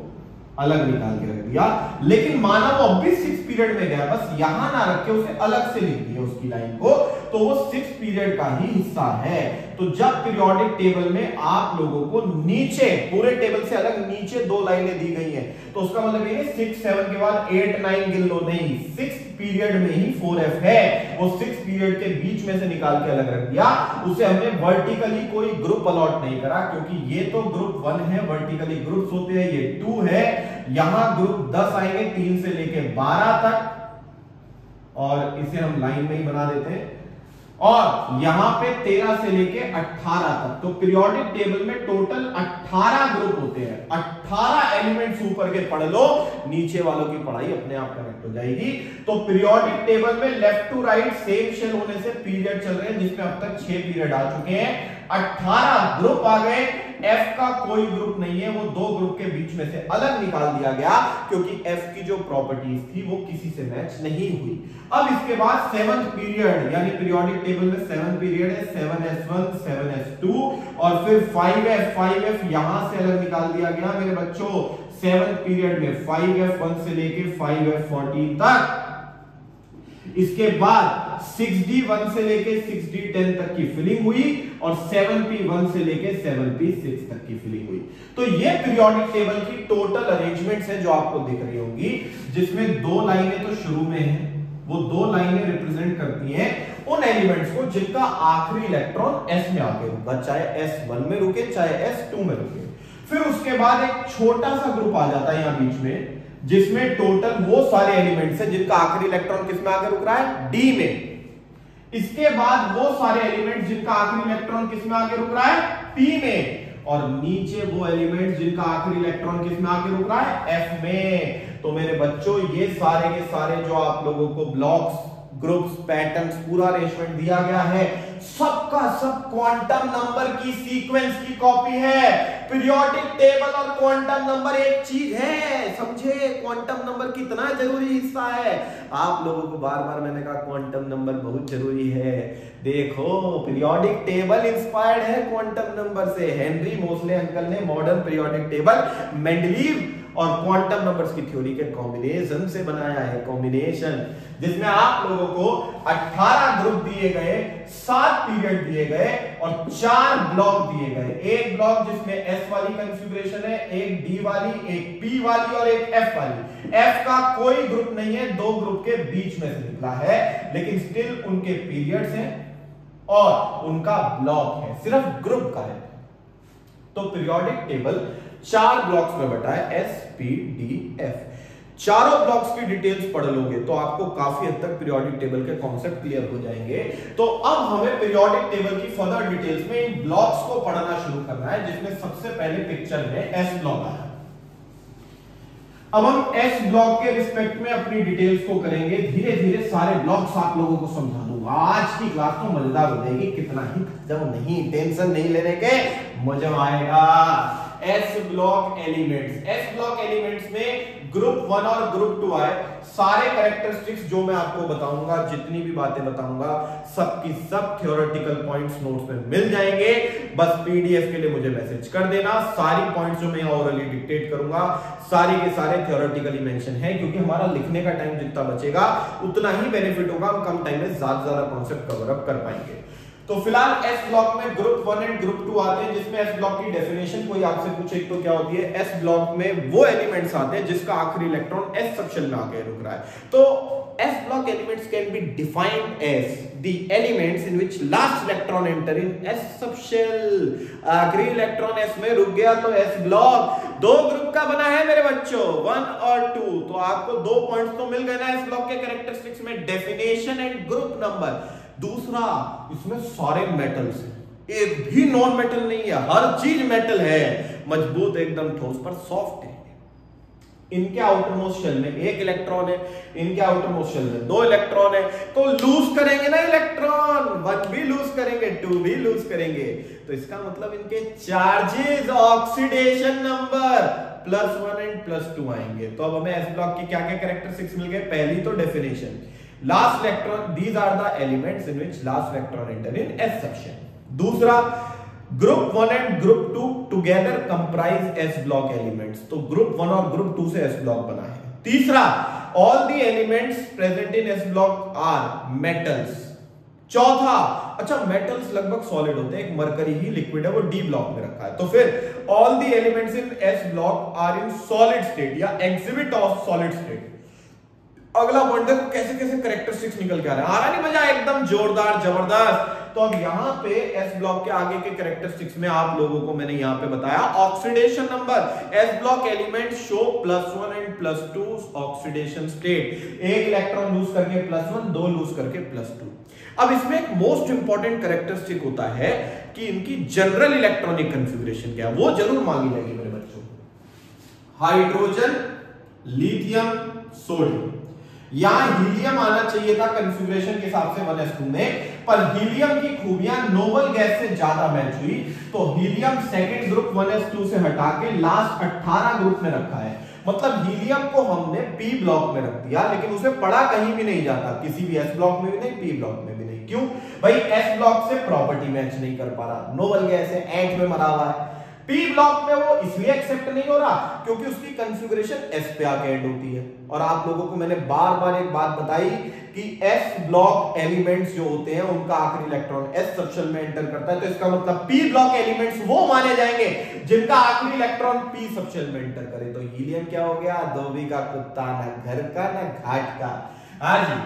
अलग निकाल के रख दिया, लेकिन माना वो अब भी 6 पीरियड में गया, बस यहां ना रख के उसे अलग से लिख दिया उसकी लाइन को, तो वो 6 पीरियड का ही हिस्सा है। तो जब पीरियोडिक टेबल में आप लोगों को नीचे पूरे टेबल से अलग नीचे 2 लाइनें दी गई हैं, तो उसका मतलब ये 6 7 के बाद 8 9 गिन लो, नहीं, 6 पीरियड में ही 4f है, वो 6 पीरियड के बीच में से निकाल के अलग रख दिया। उसे हमने वर्टिकली कोई ग्रुप अलॉट नहीं करा, क्योंकि ये तो ग्रुप 1 है, वर्टिकली ग्रुप्स होते हैं, ये 2 है, यहां ग्रुप 10 आएंगे 3 से लेके 12 तक, और इसे हम लाइन में ही बना देते हैं। और यहां पे 13 से लेके 18 तक। तो पीरियोडिक टेबल में टोटल 18 ग्रुप होते हैं। 18 एलिमेंट्स ऊपर के पढ़ लो, नीचे वालों की पढ़ाई अपने आप करेक्ट हो जाएगी। तो पीरियोडिक टेबल में left to right same shell होने से पीरियड चल रहे हैं, जिसमें अब तक 6 पीरियड आ चुके हैं। 18 ग्रुप आ गए। F का कोई ग्रुप नहीं है, वो 2 ग्रुप के बीच में से अलग निकाल दिया गया, क्योंकि F की जो प्रॉपर्टीज थी वो किसी से मैच नहीं हुई। अब इसके बाद 7th पीरियड, यानी पीरियोडिक टेबल में 7 पीरियड है, 7s1 7s2 और फिर 5f यहां से अलग निकाल दिया गया मेरे बच्चों। 7th पीरियड में 5f1 से लेके 5f14 तक। इसके बाद 6d1 से लेके 6d10 तक की फिलिंग हुई और 7p1 से लेके 7p6 तक की फिलिंग हुई। तो ये पीरियोडिक टेबल की टोटल अरेंजमेंट्स है जो आपको दिख रही होंगी, जिसमें 2 लाइनें तो शुरू में हैं। वो 2 लाइनें रिप्रेजेंट करती हैं उन एलिमेंट्स को जिनका आखिरी इलेक्ट्रॉन s में आके रुका, चाहे s1 में रुके चाहे s2 में रुके। फिर उसके बाद एक छोटा सा ग्रुप आ जाता है यहां बीच में, जिसमें टोटल वो सारे एलिमेंट्स हैं जिनका आखिरी इलेक्ट्रॉन किस में आके रुक रहा है, d में। इसके बाद वो सारे एलिमेंट्स जिनका आखिरी इलेक्ट्रॉन किस में आके रुक रहा है, p में। और नीचे वो एलिमेंट्स जिनका आखिरी इलेक्ट्रॉन किस में आके रुक रहा है, f में। तो मेरे बच्चों ये सारे के सारे जो आप लोगों को ब्लॉक्स, ग्रुप्स, पैटर्न्स, पूरा अरेंजमेंट दिया गया है, सबका सब क्वांटम नंबर की सीक्वेंस की कॉपी है। पीरियोडिक टेबल और क्वांटम नंबर एक चीज है, समझे? क्वांटम नंबर कितना जरूरी हिस्सा है। आप लोगों को बार बार मैंने कहा क्वांटम नंबर बहुत जरूरी है। देखो, पीरियोडिक टेबल इंस्पायर्ड है क्वांटम नंबर से। हेनरी मोसले अंकल ने मॉडर्न पीरियोडिक टेबल मेंडलीव और क्वांटम नंबर्स की थ्योरी के कॉम्बिनेशन से बनाया है, कॉम्बिनेशन, जिसमें आप लोगों को 18 ग्रुप दिए गए, 7 पीरियड दिए गए और 4 ब्लॉक दिए गए। एक ब्लॉक जिसमें S वाली कॉन्फ़िगरेशन है, एक D वाली, एक P वाली और एक F वाली। F का कोई ग्रुप नहीं है, 2 ग्रुप के बीच में से निकला है, लेकिन स्टिल उनके पीरियड्स हैं और उनका ब्लॉक है, सिर्फ ग्रुप का है। तो पीरियोडिक टेबल 4 ब्लॉक्स में बटा है, S, P, D, F। चारों ब्लॉक्स की डिटेल्स पढ़ लोगे तो आपको काफी हद तक पीरियोडिक टेबल के कॉन्सेप्ट क्लियर हो जाएंगे। तो अब हमें पीरियोडिक टेबल की फर्दर डिटेल्स में इन ब्लॉक्स को पढ़ना शुरू करना है, जिसमें सबसे पहले पिक्चर में S ब्लॉक आया। अब हम S ब्लॉक के रिस्पेक्ट में अपनी डिटेल्स को करेंगे, धीरे धीरे सारे ब्लॉक्स आप लोगों को समझा दूंगा। आज की क्लास तो मजेदार हो जाएगी, कितना ही जब नहीं, टेंशन नहीं लेने के, मजा आएगा। S block elements, S block elements में ग्रुप 1 और ग्रुप 2 आए। सारे कैरेक्टरिस्टिक्स जो मैं आपको बताऊंगा, जितनी भी बातें बताऊंगा, सबकी सब थ्योरेटिकल पॉइंट्स नोट्स में मिल जाएंगे। बस पीडीएफ के लिए मुझे मैसेज कर देना। सारी पॉइंट्स जो मैं ओरली डिक्टेट करूंगा, सारे के सारे थ्योरेटिकली मेंशन है, क्योंकि हमारा लिखने का टाइम जितना बचेगा उतना ही बेनिफिट होगा, हम कम टाइम में ज्यादा कॉन्सेप्ट कवर अप कर पाएंगे। तो फिलहाल S ब्लॉक में ग्रुप 1 एंड ग्रुप 2 आते हैं, जिसमें S ब्लॉक की डेफिनेशन कोई आपसे पूछे तो क्या होती है। S ब्लॉक में वो एलिमेंट्स आते हैं जिसका आखिरी इलेक्ट्रॉन S सबशेल में आके रुक रहा है। तो S block elements can be defined as the elements in which last electron enter in S subshell। आखिरी इलेक्ट्रॉन S में रुक गया तो S ब्लॉक। 2 ग्रुप का बना है मेरे बच्चों, 1 और 2। तो आपको 2 पॉइंट्स तो मिल गए ना S ब्लॉक के कैरेक्टरिस्टिक्स में, डेफिनेशन एंड ग्रुप नंबर। दूसरा, इसमें सारे मेटल्स हैं, एक भी नॉन मेटल नहीं है, हर चीज मेटल है, मजबूत एकदम, ठोस पर सॉफ्ट है। इनके आउटरमोस्ट शेल में 1 इलेक्ट्रॉन है, इनके आउटरमोस्ट शेल में 2 इलेक्ट्रॉन है। तो लूज करेंगे ना इलेक्ट्रॉन, 1 भी लूज करेंगे, 2 भी लूज करेंगे। तो इसका मतलब इनके चार्जेस, ऑक्सीडेशन नंबर +1 एंड +2 आएंगे। तो अब हमें S ब्लॉक की क्या क्या कैरेक्टरिस्टिक्स मिल गए। पहली तो definition, last electron, these are the elements in which last electron enter in S section. दूसरा, group 1 and group 2 together comprise S block elements. तो ग्रुप 1 और ग्रुप 2 से S ब्लॉक बना है। तीसरा, all the elements present in S block are metals. चौथा, अच्छा metals लगभग सॉलिड होते हैं, एक मरकरी ही लिक्विड है, वो D ब्लॉक में रखा है। तो फिर all the elements in S block are in solid state या एग्जिबिट ऑफ सॉलिड स्टेट। अगला पॉइंट देखो कैसे कैसे कैरेक्टरिस्टिक्स निकल के आ रहा है, आ रहा नहीं मजा, एकदम जोरदार जबरदस्त। तो अब यहाँ पे एस ब्लॉक के आगे के कैरेक्टरिस्टिक्स में आप लोगों को मैंने यहाँ पे बताया oxidation number, S block element show +1 and +2 oxidation state, एक इलेक्ट्रॉन लूज करके +1, 2 लूज करके +2। अब इसमें एक मोस्ट इंपॉर्टेंट कैरेक्टरिस्टिक होता है कि इनकी जनरल इलेक्ट्रॉनिक कॉन्फ़िगरेशन क्या है, वो जरूर मांगी जाएगी मेरे बच्चों। हाइड्रोजन, लिथियम, सोडियम, यहां हीलियम आना चाहिए था कॉन्फ़िगरेशन के हिसाब से 1s2 में, पर हीलियम की खूबियां नोबल गैस से ज्यादा मैच हुई, तो हीलियम सेकंड ग्रुप 1s2 से हटा के लास्ट 18 ग्रुप में रखा है। मतलब हीलियम को हमने पी ब्लॉक में रख दिया, लेकिन उसे पढ़ा कहीं भी नहीं जाता, किसी भी एस ब्लॉक में भी नहीं, पी ब्लॉक में भी नहीं। क्यों भाई? एस ब्लॉक से प्रॉपर्टी मैच नहीं कर पा रहा, नोबल गैस है, एंट में मरा हुआ है। पी ब्लॉक में वो इसलिए एक्सेप्ट नहीं हो रहा क्योंकि उसकी कॉन्फ़िगरेशन एस पे आके एंड होती है। और आप लोगों को मैंने बार बार एक बात बताई कि एस ब्लॉक एलिमेंट्स जो होते हैं उनका आखिरी इलेक्ट्रॉन एस सबशेल में एंटर करता है, तो इसका मतलब पी ब्लॉक एलिमेंट्स वो माने जाएंगे जिनका आखिरी इलेक्ट्रॉन पी सबशेल में एंटर करे। तो हीलियम क्या हो गया? धोबी का कुत्ता, ना घर का ना घाट का। हाँ जी,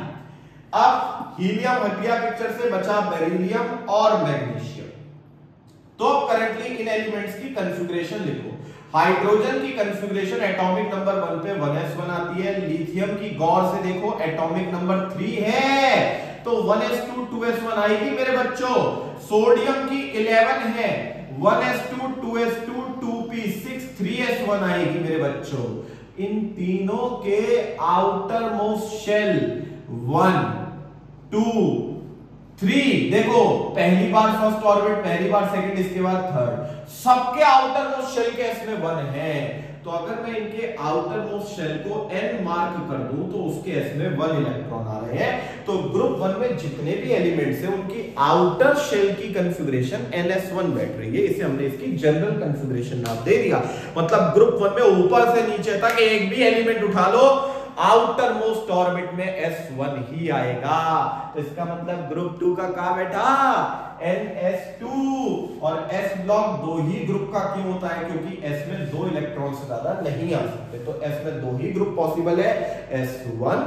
अब हीलियम हट गया पिक्चर से, बचा बेरिलियम और मैग्नीशियम। तो अब करंटली इन एलिमेंट्स की कॉन्फ़िगरेशन लिखो। हाइड्रोजन की कॉन्फ़िगरेशन एटॉमिक नंबर 1 पे 1s1 आती है। लिथियम की गौर से देखो एटॉमिक नंबर 3 है, तो 1s2 2s1 आएगी मेरे बच्चों। सोडियम की 11 है, 1s2 2s2 2p6 3s1 आएगी मेरे बच्चों। इन तीनों के आउटर मोस्ट शेल 1 2 3, देखो पहली बार फर्स्ट ऑर्बिट, पहली बार सेकंड, इसके बाद थर्ड, सबके आउटर मोस्ट शेल के इसमें 1 है। तो अगर मैं इनके आउटर मोस्ट शेल को n मार्क कर दूं तो उसके इसमें 1 इलेक्ट्रॉन आ रहे हैं। तो ग्रुप 1 में जितने भी एलिमेंट्स हैं उनकी आउटर शेल की कॉन्फ़िगरेशन ns1 बैठ रही है। इसे हमने इसकी जनरल कॉन्फ़िगरेशन नाम दे दिया। मतलब ग्रुप 1 में ऊपर से नीचे तक एक भी एलिमेंट उठा लो, आउटर मोस्ट ऑर्बिट में S1 ही आएगा। तो इसका मतलब ग्रुप 2 का कहां बैठा? NS2। और S ब्लॉक 2 ही ग्रुप का क्यों होता है? क्योंकि S में 2 इलेक्ट्रॉन से ज्यादा नहीं आ सकते, तो S में 2 ही ग्रुप पॉसिबल है, S1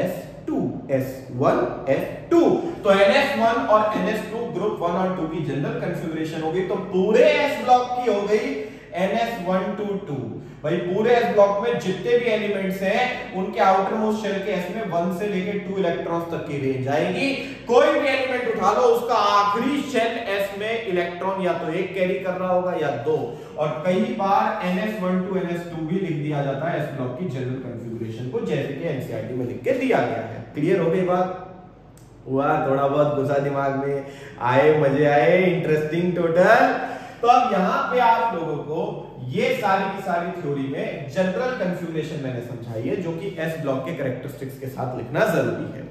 S2 S1 S2। तो NS1 और NS2 ग्रुप 1 और 2 की जनरल कॉन्फ़िगरेशन होगी। तो पूरे S ब्लॉक की हो गई NS1 to 2। भाई पूरे S ब्लॉक में जितने भी एलिमेंट्स हैं उनके आउटर मोस्ट शेल के S में 1 से लेकर 2 इलेक्ट्रॉन्स तक की रेंज आएगी। कोई भी एलिमेंट उठा लो, उसका आखिरी शेल S में इलेक्ट्रॉन या तो 1 कैरी कर रहा होगा या 2। और कई बार NS1 to NS2 भी लिख दिया जाता है S ब्लॉक की जनरल कॉन्फ़िगरेशन को, जैसे कि एनसीईआरटी में लिख के दिया गया है। क्लियर हो गई बात? हुआ थोड़ा बहुत घुसा दिमाग में, आए मजे आए, इंटरेस्टिंग टोटल। तो अब यहां पे आप लोगों को ये सारी की सारी थ्योरी में जनरल कॉन्फ़िगरेशन मैंने समझाई है, जो कि एस ब्लॉक के कैरेक्टरिस्टिक्स के साथ लिखना जरूरी है।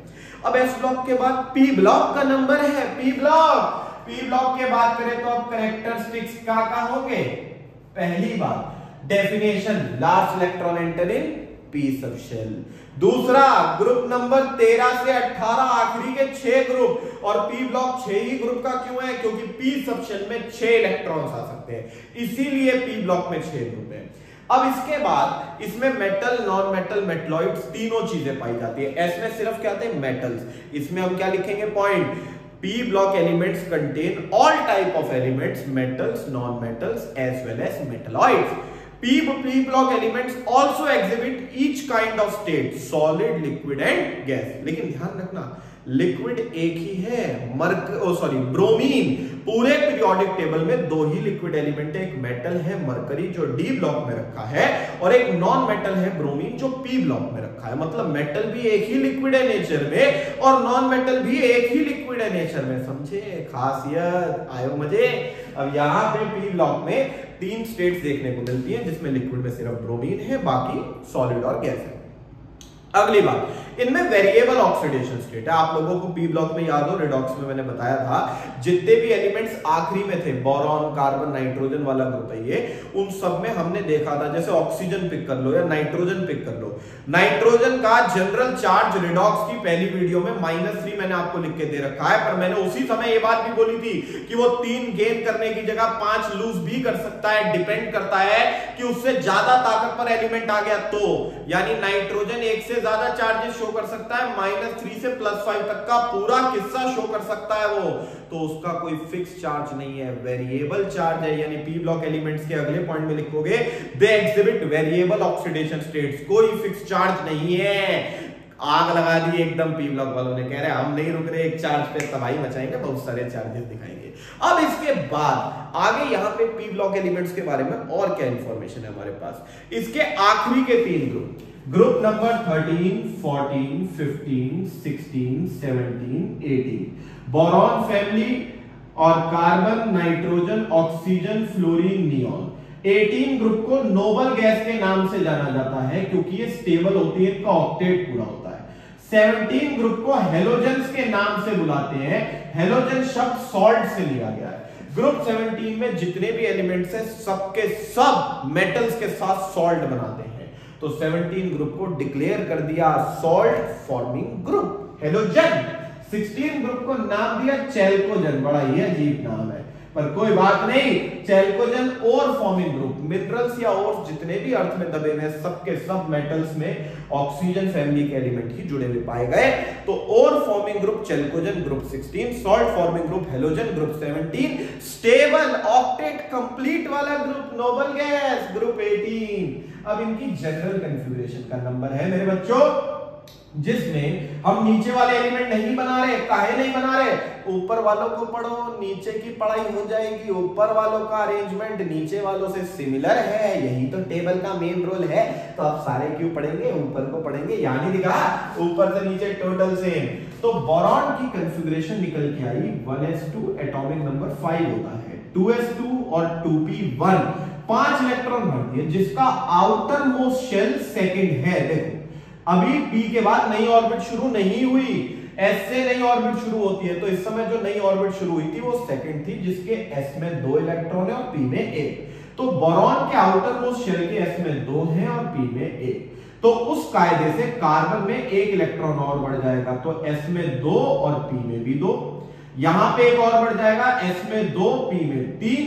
अब एस ब्लॉक के बाद पी ब्लॉक का नंबर है, पी ब्लॉक के बात करें तो अब कैरेक्टरिस्टिक्स क्या होंगे? पहली बात definition, last electron enter in P subshell. दूसरा ग्रुप नंबर 13 से 18 आखिरी के 6 ग्रुप, और पी ब्लॉक 6 ही ग्रुप का क्यों है? क्योंकि पी सबशेल में 6 इलेक्ट्रॉन्स आ सकते हैं, इसीलिए पी ब्लॉक में 6 ग्रुप है। अब इसके बाद इसमें मेटल, नॉन मेटल, मेटलॉइड्स तीनों चीजें पाई जाती है। एस में सिर्फ क्या आते हैं? मेटल्स। इसमें हम क्या लिखेंगे? Point, P block elements contain all type of elements, metals, non metals as well as metalloids. P block elements also exhibit each kind of state, solid, liquid and gas। लेकिन ध्यान रखना लिक्विड एक ही है, bromine. पूरे periodic table में 2 ही liquid element है, एक metal है मरकरी जो डी ब्लॉक में रखा है, और एक नॉन मेटल है ब्रोमीन जो पी ब्लॉक में रखा है। मतलब मेटल भी एक ही लिक्विड है नेचर में, और नॉन मेटल भी एक ही लिक्विड है नेचर में। समझे खासियत? आयो मजे? अब यहाँ पे पी ब्लॉक में 3 स्टेट्स देखने को मिलती हैं, जिसमें लिक्विड में सिर्फ ब्रोमीन है, बाकी सॉलिड और गैस है। अगली बात, इनमें वेरिएबल ऑक्सीडेशन स्टेट है। आप लोगों को पी ब्लॉक में याद हो, रेडॉक्स में मैंने बताया था, जितने भी एलिमेंट्स आखिरी में थे, बोरॉन, कार्बन, नाइट्रोजन वाला ग्रुप है ये, उन सब में हमने देखा था, जैसे ऑक्सीजन पिक कर लो या नाइट्रोजन पिक कर लो, नाइट्रोजन का जनरल चार्ज रेडॉक्स की पहली वीडियो में -3 मैंने आपको लिख के दे रखा है, पर मैंने उसी समय ये बात भी बोली थी कि वो 3 गेन करने की जगह 5 लूज भी कर सकता है, डिपेंड करता है कि उससे ज्यादा ताकत पर एलिमेंट आ गया तो। यानी नाइट्रोजन 1 से से ज्यादा चार्जेस शो कर सकता है, -3 से +5 तक का पूरा किस्सा शो कर सकता है वो, तो उसका कोई फिक्स चार्ज नहीं है, वेरिएबल चार्ज है। यानी पी ब्लॉक एलिमेंट्स के अगले पॉइंट में लिखोगे they exhibit variable oxidation states, कोई फिक्स चार्ज नहीं है। आग लगा दी एकदम पी ब्लॉक वालों ने, कह रहे हम नहीं रुक रहे, एक चार्ज पे तबाही मचाएंगे, बहुत सारे चार्जेस दिखाएंगे। अब इसके बाद आगे यहाँ पे पी ब्लॉक एलिमेंट्स के बारे में और क्या इंफॉर्मेशन है हमारे पास। इसके आखिरी के 3 ग्रुप नंबर 13, 14, 15, 16, 17, 18 बोरॉन फैमिली और carbon, nitrogen, oxygen, fluorine, neon. 18 group को नोबल गैस के नाम से जाना जाता है क्योंकि ये स्टेबल होती है, इनका ऑक्टेट पूरा होता है। 17 ग्रुप को हेलोजेंस के नाम से बुलाते हैं, हेलोजन शब्द सॉल्ट से लिया गया है। ग्रुप 17 में जितने भी एलिमेंट्स हैं सबके सब मेटल्स के साथ सॉल्ट बनाते हैं, तो 17 ग्रुप को डिक्लेयर कर दिया salt forming group, halogen. 16 group को नाम दिया चैल्कोजन, बड़ा ही अजीब नाम है पर कोई बात नहीं, चैल्कोजन और फॉर्मिंग ग्रुप, मिनरल्स या ओर्स जितने भी अर्थ में दबे हुए सबके सब मेटल्स में ऑक्सीजन फैमिली के एलिमेंट ही जुड़े हुए पाए गए, तो ore forming group chalcogen group 16, salt forming group halogen group 17, stable octet complete वाला ग्रुप नोबल गैस ग्रुप 18। अब इनकी जनरल कॉन्फ़िगरेशन का नंबर है मेरे बच्चों, जिसमें हम नीचे वाले एलिमेंट नहीं बना रहे। काहे नहीं बना रहे? ऊपर वालों को पढ़ो, नीचे की पढ़ाई हो जाएगी। ऊपर वालों का अरेंजमेंट नीचे वालों से सिमिलर है, यही तो टेबल का मेन रोल है, तो आप सारे क्यों पढ़ेंगे, ऊपर को पढ़ेंगे, यानी दिखा ऊपर से नीचे टोटल सेम। तो बोरॉन की कॉन्फ़िगरेशन निकल के आई 1s2 एटॉमिक नंबर 5 होता है, 2s2 और 2p1 5 इलेक्ट्रॉन भर दिए, जिसका आउटर मोस्ट शेल सेकंड है। देखो अभी p के बाद नई ऑर्बिट शुरू नहीं हुई, s से नई ऑर्बिट शुरू होती है, तो इस समय जो नई ऑर्बिट शुरू हुई थी वो सेकंड थी, जिसके s में 2 इलेक्ट्रॉन है और p में 1। तो बोरॉन के आउटर मोस्ट शेल के s में 2 है और p में 1, तो उस कायदे से कार्बन में 1 इलेक्ट्रॉन और बढ़ जाएगा, तो s में 2 और p में भी 2। यहां पे एक और बढ़ जाएगा, s में 2 p में 3,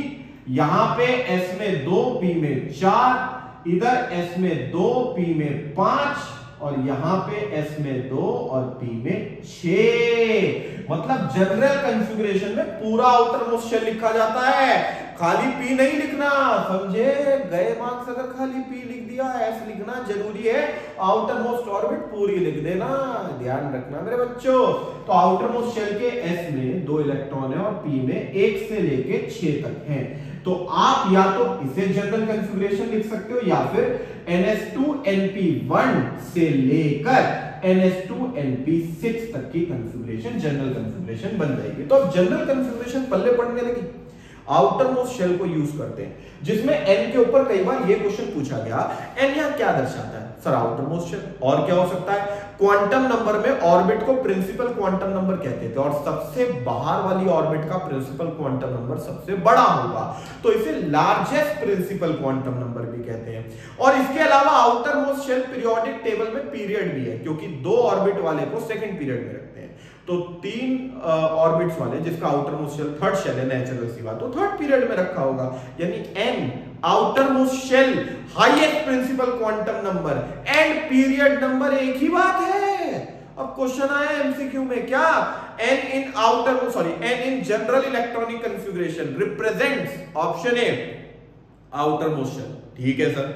यहां पे s में 2 p में 4, इधर s में 2 p में 5 और यहां पे s में 2 और p में 6। मतलब जनरल कॉन्फ़िगरेशन में पूरा आउटर मोस्ट शेल लिखा जाता है, खाली p नहीं लिखना, समझे? गए मार्क्स अगर खाली p लिख दिया, s लिखना जरूरी है, आउटर मोस्ट ऑर्बिट पूरी लिख देना, ध्यान रखना मेरे बच्चों। तो आउटर मोस्ट शेल के s में 2 इलेक्ट्रॉन है और p में 1 से लेके 6 तक है, तो आप या तो इसे जनरल कॉन्फ़िगरेशन लिख सकते हो या फिर ns2np1 से लेकर ns2np6 तक की कॉन्फ़िगरेशन जनरल कॉन्फ़िगरेशन बन जाएगी। तो अब जनरल कॉन्फ़िगरेशन पल्ले पड़ने लगी, आउटर मोस्ट शेल को यूज करते हैं, जिसमें n के ऊपर कई बार ये क्वेश्चन पूछा गया, n यहां क्या दर्शाता है सर? Outer most shell. और क्या हो सकता है? क्वांटम नंबर में ऑर्बिट को प्रिंसिपल क्वांटम नंबर कहते थे, और सबसे बाहर वाली ऑर्बिट का प्रिंसिपल क्वांटम नंबर सबसे बड़ा होगा, तो इसे लार्जेस्ट प्रिंसिपल क्वांटम नंबर भी कहते हैं। और इसके अलावा outer most shell periodic table में पीरियड भी है, क्योंकि 2 ऑर्बिट वाले को सेकंड पीरियड में रखते हैं, तो 3 ऑर्बिट्स वाले जिसका outer most shell third shell है, नेचुरल सी बात, तो थर्ड पीरियड में रखा होगा, यानी n outer most shell highest principal quantum number and period number एक ही बात है। अब क्वेश्चन आया एमसीक्यू में, क्या n in outer sorry n in general electronic configuration represents option A outer most shell, ठीक है sir.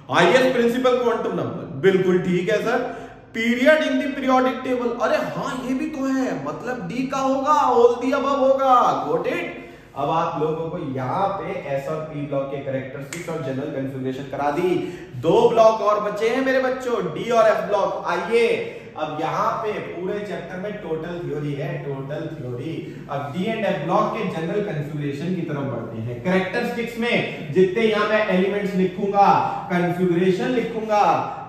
Highest principal quantum number, बिल्कुल ठीक है सर। Period in the periodic table, अरे हाँ ये भी तो है, मतलब डी का होगा, ऑल दी अबव होगा, गॉट इट। अब आप लोगों को यहाँ पे एस और पी ब्लॉक के कैरेक्टरिस्टिक्स और जनरल कॉन्फ़िगरेशन करा दी, 2 ब्लॉक और बचे हैं मेरे बच्चों, डी और एफ ब्लॉक। आइए अब यहाँ पे पूरे चैप्टर में टोटल थ्योरी है, टोटल थ्योरी। अब डी एंड एफ ब्लॉक के जनरल कॉन्फ़िगरेशन की तरफ बढ़ते हैं। कैरेक्टरिस्टिक्स में जितने यहाँ मैं एलिमेंट्स लिखूंगा, कॉन्फ़िगरेशन लिखूंगा,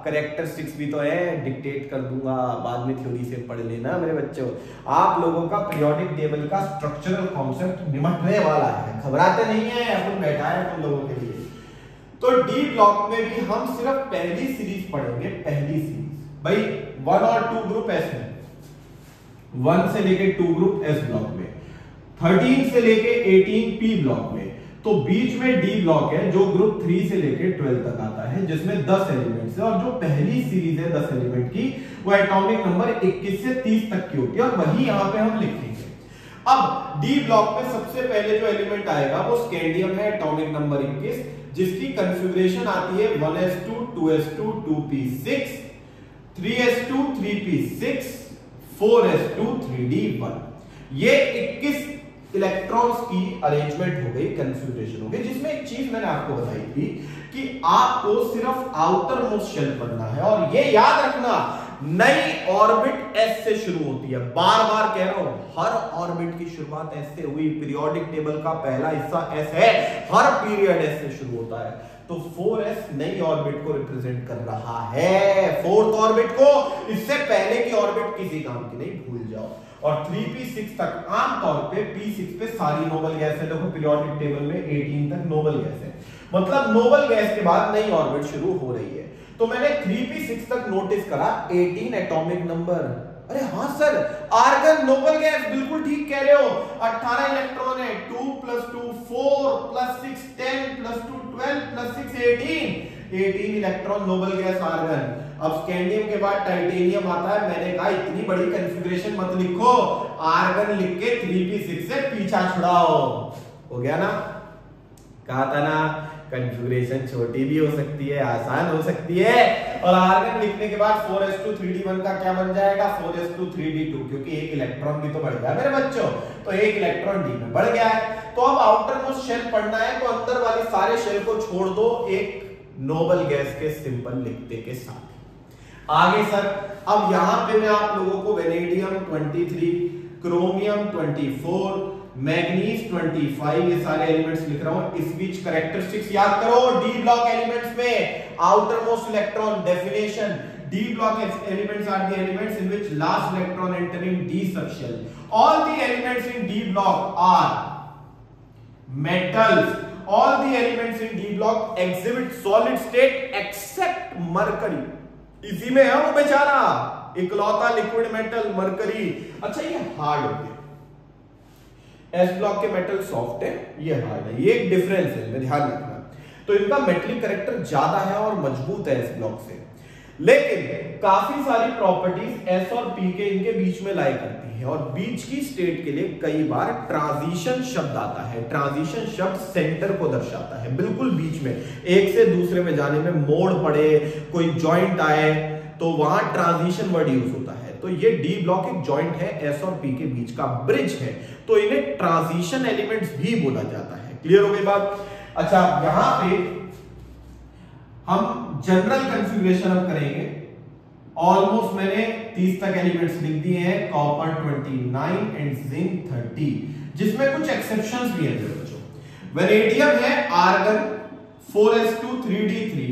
कैरेक्टरिस्टिक्स भी तो है, डिक्टेट कर दूंगा, बाद में थ्योरी से पढ़ लेना मेरे बच्चों। आप लोगों का पीरियोडिक टेबल का स्ट्रक्चरल कॉन्सेप्ट निमटने वाला है, घबराते नहीं है, अपन बैठा है तुम लोगों के लिए। तो डी ब्लॉक में भी हम सिर्फ पहली सीरीज पढ़ेंगे, पहली सीरीज भाई 1 और 2 ग्रुप एस में, 1 से लेके 2 ग्रुप एस ब्लॉक में, 13 से लेके 18 पी ब्लॉक में। तो तो बीच में डी ब्लॉक है जो ग्रुप 3 से लेकर 12 तक आता है, जिसमें 10 एलिमेंट्स है और जो पहली सीरीज है 10 एलिमेंट की वो एटॉमिक नंबर 21 से 30 तक की होती है और वही यहां पे हम लिखेंगे। अब डी ब्लॉक में सबसे पहले जो एलिमेंट आएगा वो स्कैंडियम है, एटॉमिक नंबर 21, जिसकी कॉन्फ़िगरेशन आती है 1s2 2s2 2p6 3s2 3p6 4s2 3d1। ये 21 इलेक्ट्रॉन्स की अरेंजमेंट हो गई, कॉन्फ़िगरेशन हो गई, जिसमें एक चीज मैंने आपको बताई थी कि आपको सिर्फ आउटर मोस्ट शेल पढ़ना है और ये याद रखना नई ऑर्बिट एस से शुरू होती है। बार बार कह रहा हूं, हर ऑर्बिट की शुरुआत एस से हुई, पीरियोडिक टेबल का पहला हिस्सा एस है, हर पीरियड एस से शुरू होता है। तो 4s नई ऑर्बिट को रिप्रेजेंट कर रहा है, फोर्थ ऑर्बिट को, इससे पहले की ऑर्बिट किसी काम की नहीं, भूल जाओ। और 3p6 तक आमतौर पे p6 पे सारी नोबल गैस है, देखो पीरियोडिक टेबल में 18 तक नोबल गैस है, मतलब नोबल गैस के बाद नई ऑर्बिट शुरू हो रही है। तो मैंने 3p6 तक नोटिस करा 18 एटॉमिक नंबर। अरे हाँ सर, आर्गन नोबल गैस, बिल्कुल ठीक कह रहे हो, 18 इलेक्ट्रॉन है, 2 + 2 4 + 6 10 + 2 12 + 6 18 इलेक्ट्रॉन नोबल गैस आर्गन। अब स्कैंडियम के बाद टाइटेनियम आता है। मैंने कहा इतनी बड़ी कॉन्फ़िगरेशन मत लिखो, आर्गन लिख के 3p6 से पीछा छुड़ाओ। हो गया ना, कहा था ना कॉन्फ़िगरेशन छोटी भी हो सकती है, आसान हो सकती है। और आर्गन लिखने के बाद 4s2 3d1 का क्या बन जाएगा, 4s2 3d2, क्योंकि एक इलेक्ट्रॉन भी तो बढ़ गया मेरे बच्चों, तो एक इलेक्ट्रॉन डी में बढ़ गया है। तो अब आउटर मोस्ट शेल पढ़ना है, तो अंदर वाले सारे शेल को छोड़ दो एक नोबल गैस के सिंपल लिखते के साथ। आगे सर, अब यहां पे मैं आप लोगों को वेनेडियम 23, क्रोमियम 24, मैग्नीज 25, ये सारे एलिमेंट्स लिख रहा हूं। इस बीच कैरेक्टरिस्टिक्स याद करो। डी ब्लॉक एलिमेंट्स में outer most electron definition, D block elements are the elements in which last electron entering D subshell. All the elements in D block are metals. All the elements in D block exhibit solid state except mercury। इसी में है वो बेचारा इकलौता liquid metal mercury. अच्छा, ये hard होते हैं, एस ब्लॉक के मेटल सॉफ्ट है, ये हार्ड है, ये एक डिफरेंस है, ध्यान रखना। तो इनका मेटलिक कैरेक्टर ज्यादा है और मजबूत है एस ब्लॉक से, लेकिन काफी सारी प्रॉपर्टीज एस और पी के इनके बीच में लाई करती है। और बीच की स्टेट के लिए कई बार ट्रांजिशन शब्द आता है। ट्रांजिशन शब्द सेंटर को दर्शाता है, बिल्कुल बीच में एक से दूसरे में जाने में मोड़ पड़े, कोई जॉइंट आए, तो वहां ट्रांजिशन वर्ड यूज होता है। तो ये डी ब्लॉक एक जॉइंट है, एस और पी के बीच का ब्रिज है, तो इन्हें ट्रांजिशन एलिमेंट्स भी बोला जाता है। क्लियर हो गई बात? अच्छा, यहां पे हम जनरल कॉन्फ़िगरेशन अब करेंगे। ऑलमोस्ट मैंने 30 तक एलिमेंट्स लिख दिए हैं, कॉपर 29 एंड जिंक 30, जिसमें कुछ एक्सेप्शंस भी हैं बच्चों। वेनेडियम है आर्गन 4s2 3d3,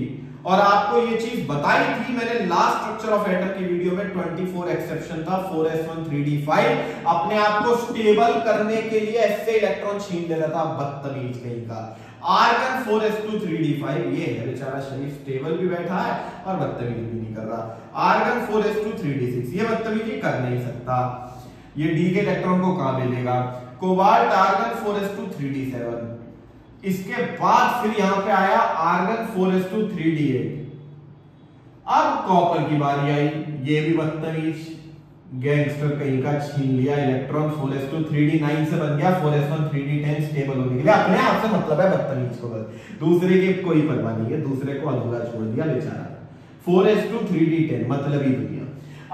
और आपको ये चीज बताई थी मैंने लास्ट स्ट्रक्चर ऑफ एटम की वीडियो में, 24 एक्सेप्शन था, 4s1 3d5। अपने आप को स्टेबल करने के लिए ऐसे इलेक्ट्रॉन छीन लेता था, बदतमीज कहीं का। आर्गन 4s2 3d5, ये है बेचारा शरीर स्टेबल भी बैठा है और बदतमीजी भी नहीं कर रहा। आर्गन 4s2 3d6, ये बदतमीजी कर नहीं सकता, ये डी के इलेक्ट्रॉन को कहां ले लेगा। Cobalt argon 4s2 3d7। इसके बाद फिर यहां पे आया आर्गन 4s2 3d8। अब कॉपर की बारी आई, ये भी बदतमीज गैंगस्टर कहीं का छीन लिया इलेक्ट्रॉन, 4s2 3d9 से बन गया 4s1 3d10 स्टेबल होने के लिए। अपने आप से मतलब है बदतमीज को, बस दूसरे की कोई परवाह नहीं है, दूसरे को अधूरा छोड़ दिया बेचारा। 4s2 3d10 मतलब ही दुनिया।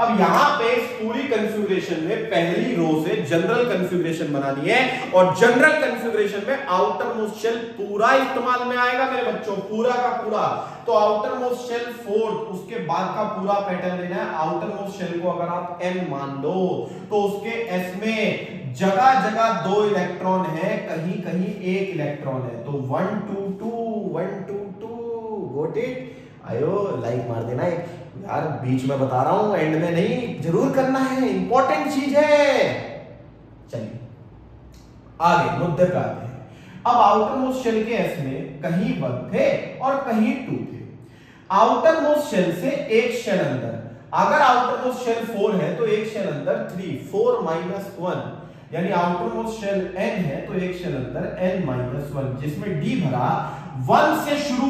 अब यहां पे पूरी कॉन्फ़िगरेशन में पहली रो से जनरल कॉन्फ़िगरेशन बनानी है, और जनरल कॉन्फ़िगरेशन में आउटर मोस्ट शेल पूरा इस्तेमाल में आएगा मेरे बच्चों, पूरा का पूरा। तो आउटर मोस्ट शेल फोर्थ, उसके बाद का पूरा पैटर्न लेना है। आउटर मोस्ट शेल को अगर आप n मान लो तो उसके s में जगह जगह 2 इलेक्ट्रॉन है, कहीं कहीं 1 इलेक्ट्रॉन है, तो 1 2 2 1 2 2। Got it? आयो लाइक मार देना यार, बीच में बता रहा हूं, एंड में नहीं, जरूर करना है, इंपॉर्टेंट चीज है। चलिए आगे मुद्दे पे आते हैं। अब आउटर मोस्ट शेल के एस में कहीं 1 थे और कहीं 2 थे। आउटर मोस्ट शेल से एक शेल अंदर, अगर आउटर मोस्ट शेल 4 है तो एक शेल अंदर 3, 4 - 1, यानी आउटर मोस्ट शेल n है तो एक शेल अंदर n-1 जिसमें d भरा 1 से शुरू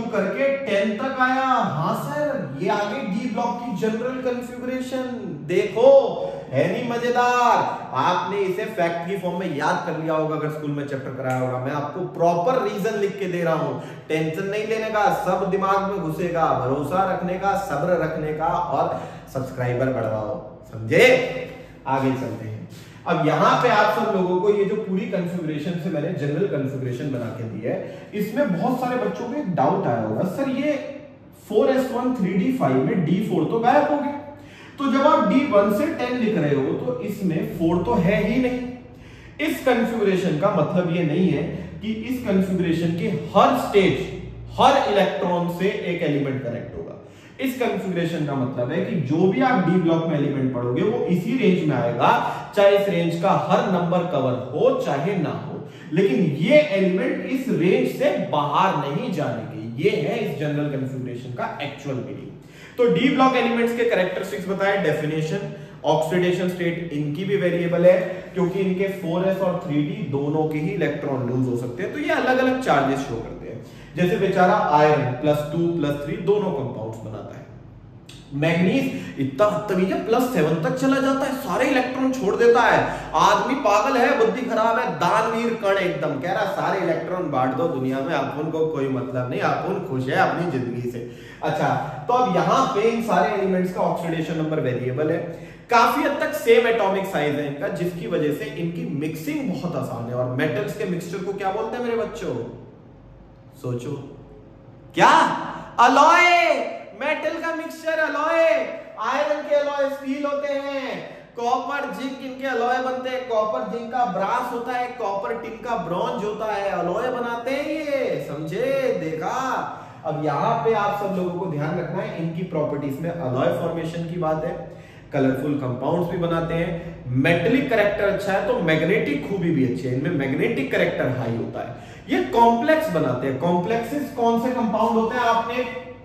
करके 10 तक आया। हाँ सर, ये आगे डी ब्लॉक की जनरल कॉन्फ़िगरेशन देखो, है नहीं मजेदार? आपने इसे फैक्ट की फॉर्म में याद कर लिया होगा अगर स्कूल में चैप्टर कराया होगा। मैं आपको प्रॉपर रीजन लिख के दे रहा हूं, टेंशन नहीं लेने का, सब दिमाग में घुसेगा, भरोसा रखने का, सब्र रखने का और सब्सक्राइबर बढ़वाओ, समझे? आगे चलते हैं। अब यहां पे आप सब लोगों को ये जो पूरी कॉन्फ़िगरेशन से मैंने जनरल कॉन्फ़िगरेशन बना के दी है, इसमें बहुत सारे बच्चों को एक डाउट आया होगा, सर ये 4s1 3d5 में d4 तो गायब हो गया, तो जब आप d1 से 10 लिख रहे हो तो इसमें 4 तो है ही नहीं। इस कॉन्फ़िगरेशन का मतलब ये नहीं है कि इस कॉन्फ़िगरेशन के हर स्टेज, हर इलेक्ट्रॉन से एक एलिमेंट कनेक्ट होगा। इस कॉन्फ़िगरेशन का मतलब है कि जो भी आप डी ब्लॉक में एलिमेंट पढ़ोगे वो इसी रेंज में आएगा, चाहे इस रेंज का हर नंबर कवर हो चाहे ना हो, लेकिन ये एलिमेंट इस रेंज से बाहर नहीं जानेंगे। ये है इस जनरल कॉन्फ़िगरेशन का एक्चुअल मीनिंग। तो डी ब्लॉक एलिमेंट्स के कैरेक्टरिस्टिक्स बताए, डेफिनेशन, ऑक्सीडेशन स्टेट इनकी भी वेरिएबल है क्योंकि इनके 4s और 3d दोनों के ही इलेक्ट्रॉन लूज हो सकते हैं, तो ये अलग अलग चार्जेस शो करते हैं। जैसे बेचारा आयरन +2 +3 दोनों कंपाउंड्स बनाता है। मैग्नीज इतना तवीजा +7 तक चला जाता है, सारे इलेक्ट्रॉन छोड़ देता है। आदमी पागल है, बुद्धि खराब है, दानवीर कण एकदम, कह रहा सारे इलेक्ट्रॉन बांट दो दुनिया में, अपन को कोई मतलब नहीं, अपन खुश है अपनी जिंदगी से। अच्छा, तो अब यहां पे इन सारे एलिमेंट्स का ऑक्सीडेशन नंबर वेरिएबल है, काफी हद तक सेम एटॉमिक साइज है इनका, जिसकी वजह से इनकी मिक्सिंग बहुत आसान है। और मेटल्स के मिक्सचर को क्या बोलते हैं मेरे बच्चों? सोचो, क्या? अलॉय। मेटल का मिक्सचर अलॉय। आयरन के अलॉय स्टील होते हैं, कॉपर जिंक इनके अलॉय बनते हैं, कॉपर जिंक का ब्रास होता है, कॉपर टिन का ब्रॉन्ज होता है, अलॉय बनाते हैं ये, समझे? देखा? अब यहां पे आप सब लोगों को ध्यान रखना है, इनकी प्रॉपर्टीज में अलॉय फॉर्मेशन की बात है, कलरफुल कंपाउंड्स भी बनाते हैं, मेटेलिक कैरेक्टर अच्छा है तो मैग्नेटिक खूबी भी अच्छी है, इनमें मैग्नेटिक कैरेक्टर हाई होता है। ये कॉम्प्लेक्स बनाते हैं। कॉम्प्लेक्सेस कौन से कंपाउंड होते हैं? आपने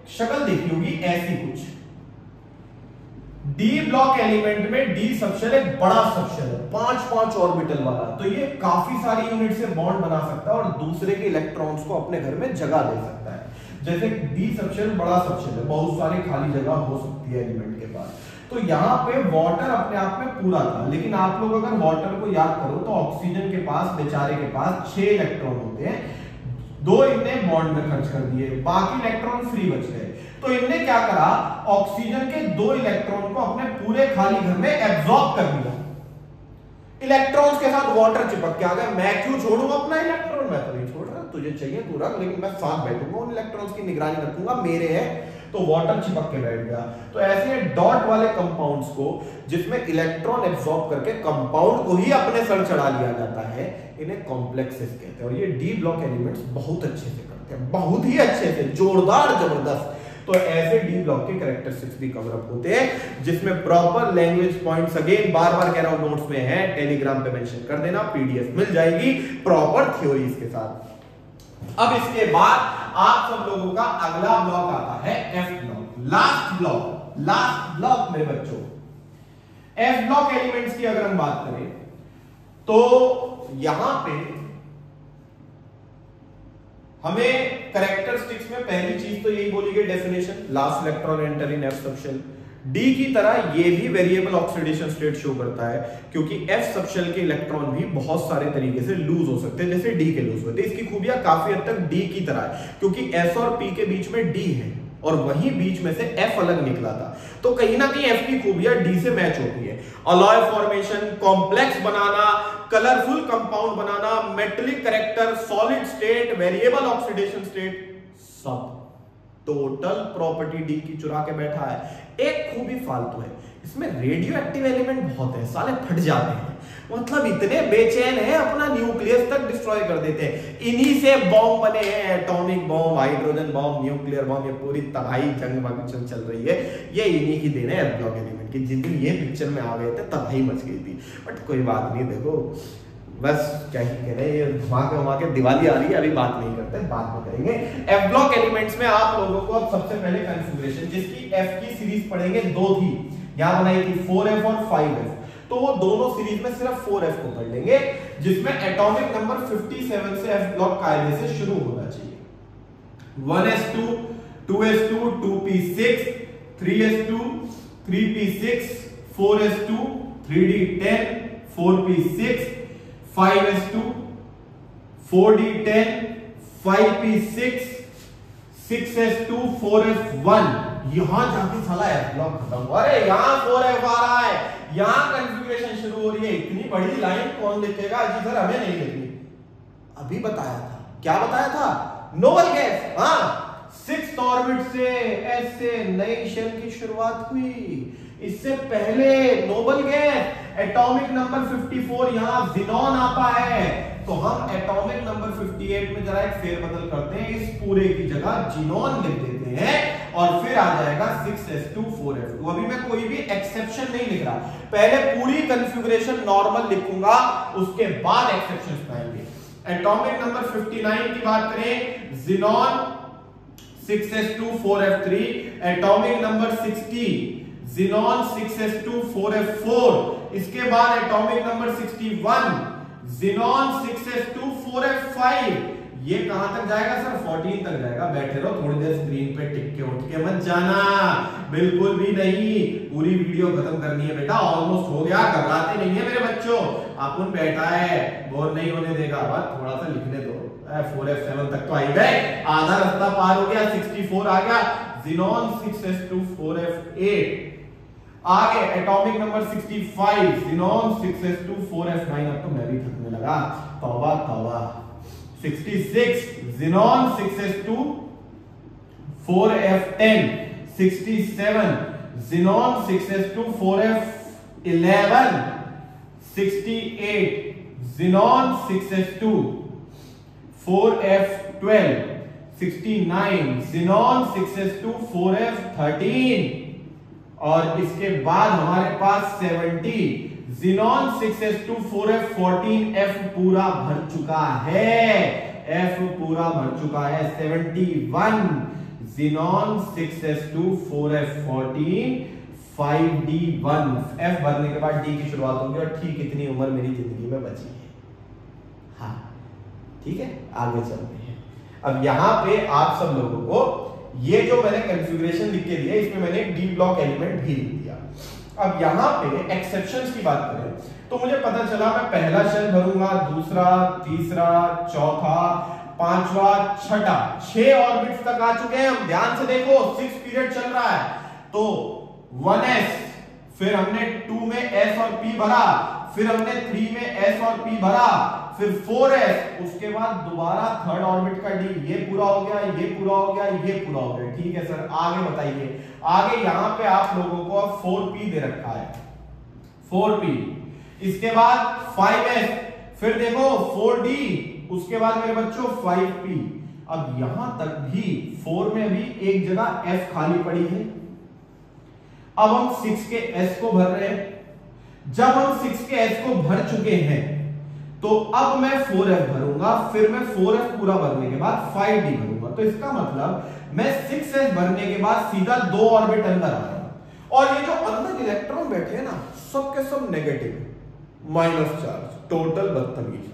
शक्ल देखी होगी ऐसी कुछ। डी ब्लॉक एलिमेंट में डी सबशेल एक बड़ा सबशेल है, 5 ऑर्बिटल वाला, तो ये काफी सारी यूनिट से बॉन्ड बना सकता है और दूसरे के इलेक्ट्रॉन्स को अपने घर में जगह दे सकता है। जैसे डी सबशेल बड़ा सबशेल है, बहुत सारी खाली जगह हो सकती है एलिमेंट के पास। तो यहाँ पे वाटर अपने आप में पूरा था, लेकिन आप लोग अगर वाटर को याद करो तो ऑक्सीजन के पास, बेचारे के पास 6 इलेक्ट्रॉन होते हैं, 2 इनने बॉन्ड में खर्च कर दिए, बाकी इलेक्ट्रॉन फ्री बच गए। तो इनने क्या करा, ऑक्सीजन के 2 इलेक्ट्रॉन को अपने पूरे खाली घर में एब्जॉर्ब कर दिया, इलेक्ट्रॉन्स के साथ वाटर चिपक के आ गया। मैं क्यों छोड़ूं अपना इलेक्ट्रॉन? मैं तो नहीं छोड़ रहा, तुझे चाहिए तू रख, लेकिन मैं साथ बैठूंगा, उन इलेक्ट्रॉन्स की निगरानी रखूंगा, मेरे हैं, तो वाटर चिपक के बैठ गया। तो ऐसे डॉट वाले कंपाउंड्स को, जिसमें इलेक्ट्रॉन एब्सॉर्ब करके कंपाउंड को ही अपने सर चढ़ा लिया जाता है, इन्हें कॉम्प्लेक्सेस कहते हैं। और ये डी ब्लॉक एलिमेंट्स बहुत अच्छे से करते हैं, बहुत ही अच्छे से, जोरदार, जबरदस्त। तो ऐसे डी ब्लॉक के कैरेक्टरिस्टिक्स भी कवर अप होते हैं, जिसमें प्रॉपर लैंग्वेज पॉइंट्स, अगेन बार बार कह रहा हूं, नोट्स में है, टेलीग्राम पे मेंशन कर देना, पीडीएफ मिल जाएगी प्रॉपर थ्योरीज के साथ। अब इसके बाद आप सब लोगों का अगला ब्लॉक आता है एफ ब्लॉक, लास्ट ब्लॉक मेरे बच्चों। एफ ब्लॉक एलिमेंट्स की अगर हम बात करें तो यहां पे हमें कैरेक्टरिस्टिक्स में पहली चीज तो यही बोली गई, definition, last electron enter in F subshell. D की तरह ये भी वेरिएबल ऑक्सीडेशन स्टेट शो करता है, क्योंकि एफ सबशेल के इलेक्ट्रॉन भी बहुत सारे तरीके से लूज हो सकते हैं, जैसे डी के लूज होते हैं। इसकी खूबियां काफी हद तक डी की तरह है, क्योंकि एस और पी के बीच में डी है और वहीं बीच में से एफ अलग निकला था, तो कहीं ना कहीं एफ की खूबियां डी से मैच होती है। अलॉय फॉर्मेशन, कॉम्प्लेक्स बनाना, कलरफुल कंपाउंड बनाना, metallic character, solid state, variable oxidation state, सब टोटल प्रॉपर्टी डी की चुरा के बैठा है। एक खूबी फालतू है, इसमें रेडियो एक्टिव एलिमेंट बहुत है, साले फट जाते हैं, मतलब इतने बेचैन है, अपना न्यूक्लियस तक डिस्ट्रॉय कर देते हैं। इन्हीं से बॉम्ब बने हैं, atomic bomb, hydrogen bomb, nuclear bomb, ये पूरी तबाही जंग चल रही है, ये इन्हीं की देन है एफ ब्लॉक एलिमेंट की। जिस दिन ये पिक्चर में आ गए थे तबाही मच गई थी, बट कोई बात नहीं, देखो बस क्या ही कह रहे हैं, ये घुमा के दिवाली आ रही है, अभी बात नहीं करते, बाद में करेंगे। एफ ब्लॉक एलिमेंट्स में आप लोगों को अब सबसे पहले कॉन्फ़िगरेशन, जिसकी एफ की सीरीज पढ़ेंगे, 2 थी, यहां बनाई थी 4f और 5f। तो वो दोनों सीरीज में सिर्फ 4f को पढ़ लेंगे, जिसमें एटॉमिक नंबर 57 से f ब्लॉक कायदे से शुरू होना चाहिए। 1s2 2s2 2p6 3s2 3p6 4s2 3d10 4p6 5s2 4d10 5p6 6s2 4f1। यहां जाके साला f ब्लॉक खत्म हुआ। अरे यहां 4f आ रहा है, यहां कॉन्फ़िगरेशन शुरू हो रही है। इतनी बड़ी लाइन कौन लिखेगा जी सर, हमें नहीं लिखनी। अभी बताया था, क्या बताया था? Noble gas. हाँ, 6th ऑर्बिट से एस से नई शेल की शुरुआत हुई। इससे पहले नोबल गैस एटॉमिक नंबर 54 यहां ज़ीनॉन आता है, तो हम एटॉमिक नंबर 58 में जरा एक फेरबदल करते हैं, इस पूरे की जगह ज़ीनॉन लिख देते हैं और फिर आ जाएगा 6s2 4f2। अभी मैं कोई भी एक्सेप्शन नहीं लिख रहा, पहले पूरी कॉन्फ़िगरेशन नॉर्मल लिखूंगा, उसके बाद एक्सेप्शंस आएंगे। एटॉमिक नंबर 59 की बात करें, xenon 6s2 4f3, atomic number 60 xenon 6s2 4f4, इसके बाद atomic number 61 xenon 6s2 4f5। ये कहां तक जाएगा सर? 14 तक जाएगा। बैठे रहो थोड़ी देर स्क्रीन पे, टिक के उठ के मत जाना, बिल्कुल भी नहीं। पूरी वीडियो खत्म करनी है बेटा, ऑलमोस्ट हो गया, घबराते नहीं है मेरे बच्चों। अपन बैठा है, बोर नहीं होने देगा, बस थोड़ा सा लिखने दो। 4f7 तक तो आ गए, आधा रास्ता पार हो गया, 64 आ गया। ज़ीनॉन 6s2 4f8 आगे, atomic number 65 xenon 6s2 4f9। अब तो मैं भी थकने लगा, तौबा तौबा। 66 xenon 6s2 4f10, 67 xenon 6s2 4f11, 68 xenon 6s2 4f12, 69 xenon 6s2 4f13 और इसके बाद हमारे पास 70 ज़ीनॉन 6s2 4f14। f पूरा भर चुका है, f पूरा भर चुका है। 71 xenon 6s2 4f14 5d1। f भरने के बाद d की शुरुआत होगी और ठीक इतनी उम्र मेरी जिंदगी में बची है। हाँ ठीक है, आगे चलते हैं। अब यहां पे आप सब लोगों को ये जो मैंने कॉन्फ़िगरेशन लिख के दिया, इसमें मैंने एक डी ब्लॉक एलिमेंट भी लिख दिया। अब यहां पे एक्सेप्शंस की बात करें तो मुझे पता चला मैं पहला शेल भरूंगा, दूसरा, तीसरा, चौथा, पांचवा, छठा, 6 ऑर्बिट्स तक आ चुके हैं हम। ध्यान से देखो, 6 पीरियड चल रहा है, तो 1s, फिर हमने 2 में s और p भरा, फिर हमने 3 में s और p भरा, फिर 4s, उसके बाद दोबारा 3rd ऑर्बिट का d। ये पूरा हो गया, ये पूरा हो गया, ये पूरा हो गया। ठीक है सर, आगे बताइए। आगे यहां पे आप लोगों को अब 4p दे रखा है, 4p, इसके बाद 5s, फिर देखो 4d, उसके बाद मेरे बच्चों 5p। अब यहां तक भी 4 में भी एक जगह f खाली पड़ी है। अब हम 6 के s को भर रहे हैं। जब हम 6 के s को भर चुके हैं तो अब मैं 4f भरूंगा, फिर मैं 4f पूरा भरने के बाद 5d भरूंगा। तो इसका मतलब मैं 6s भरने के बाद सीधा 2 ऑर्बिट अंदर आ रहा हूं। और ये जो अंदर इलेक्ट्रॉन बैठे हैं ना, सब के सब नेगेटिव, माइनस चार्ज, टोटल बदतमीज।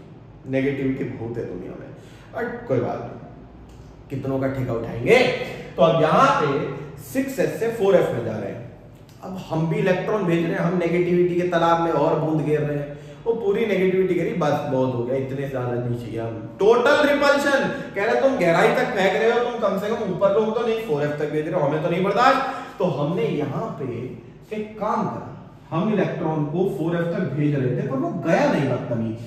नेगेटिविटी बहुत है दुनिया में, बट कोई बात नहीं, कितनों का ठेका उठाएंगे। तो अब यहां पे 6s से 4f में जा रहे हैं। अब हम भी इलेक्ट्रॉन भेज रहे हैं, हम नेगेटिविटी के तालाब में और बूंद गिर रहे हैं। वो पूरी नेगेटिविटी करी, बस बहुत हो गया, इतने ज्यादा नहीं चाहिए हम। टोटल रिपल्शन कह रहे तुम गहराई तक फेंक रहे हो, तुम कम से कम ऊपर लोग तो नहीं 4f तक भेज रहे हो, हमें तो नहीं बर्दाश्त। तो हमने यहाँ पे एक काम करा, हम इलेक्ट्रॉन को 4f तक भेज रहे थे, पर वो गया नहीं बदतमीज,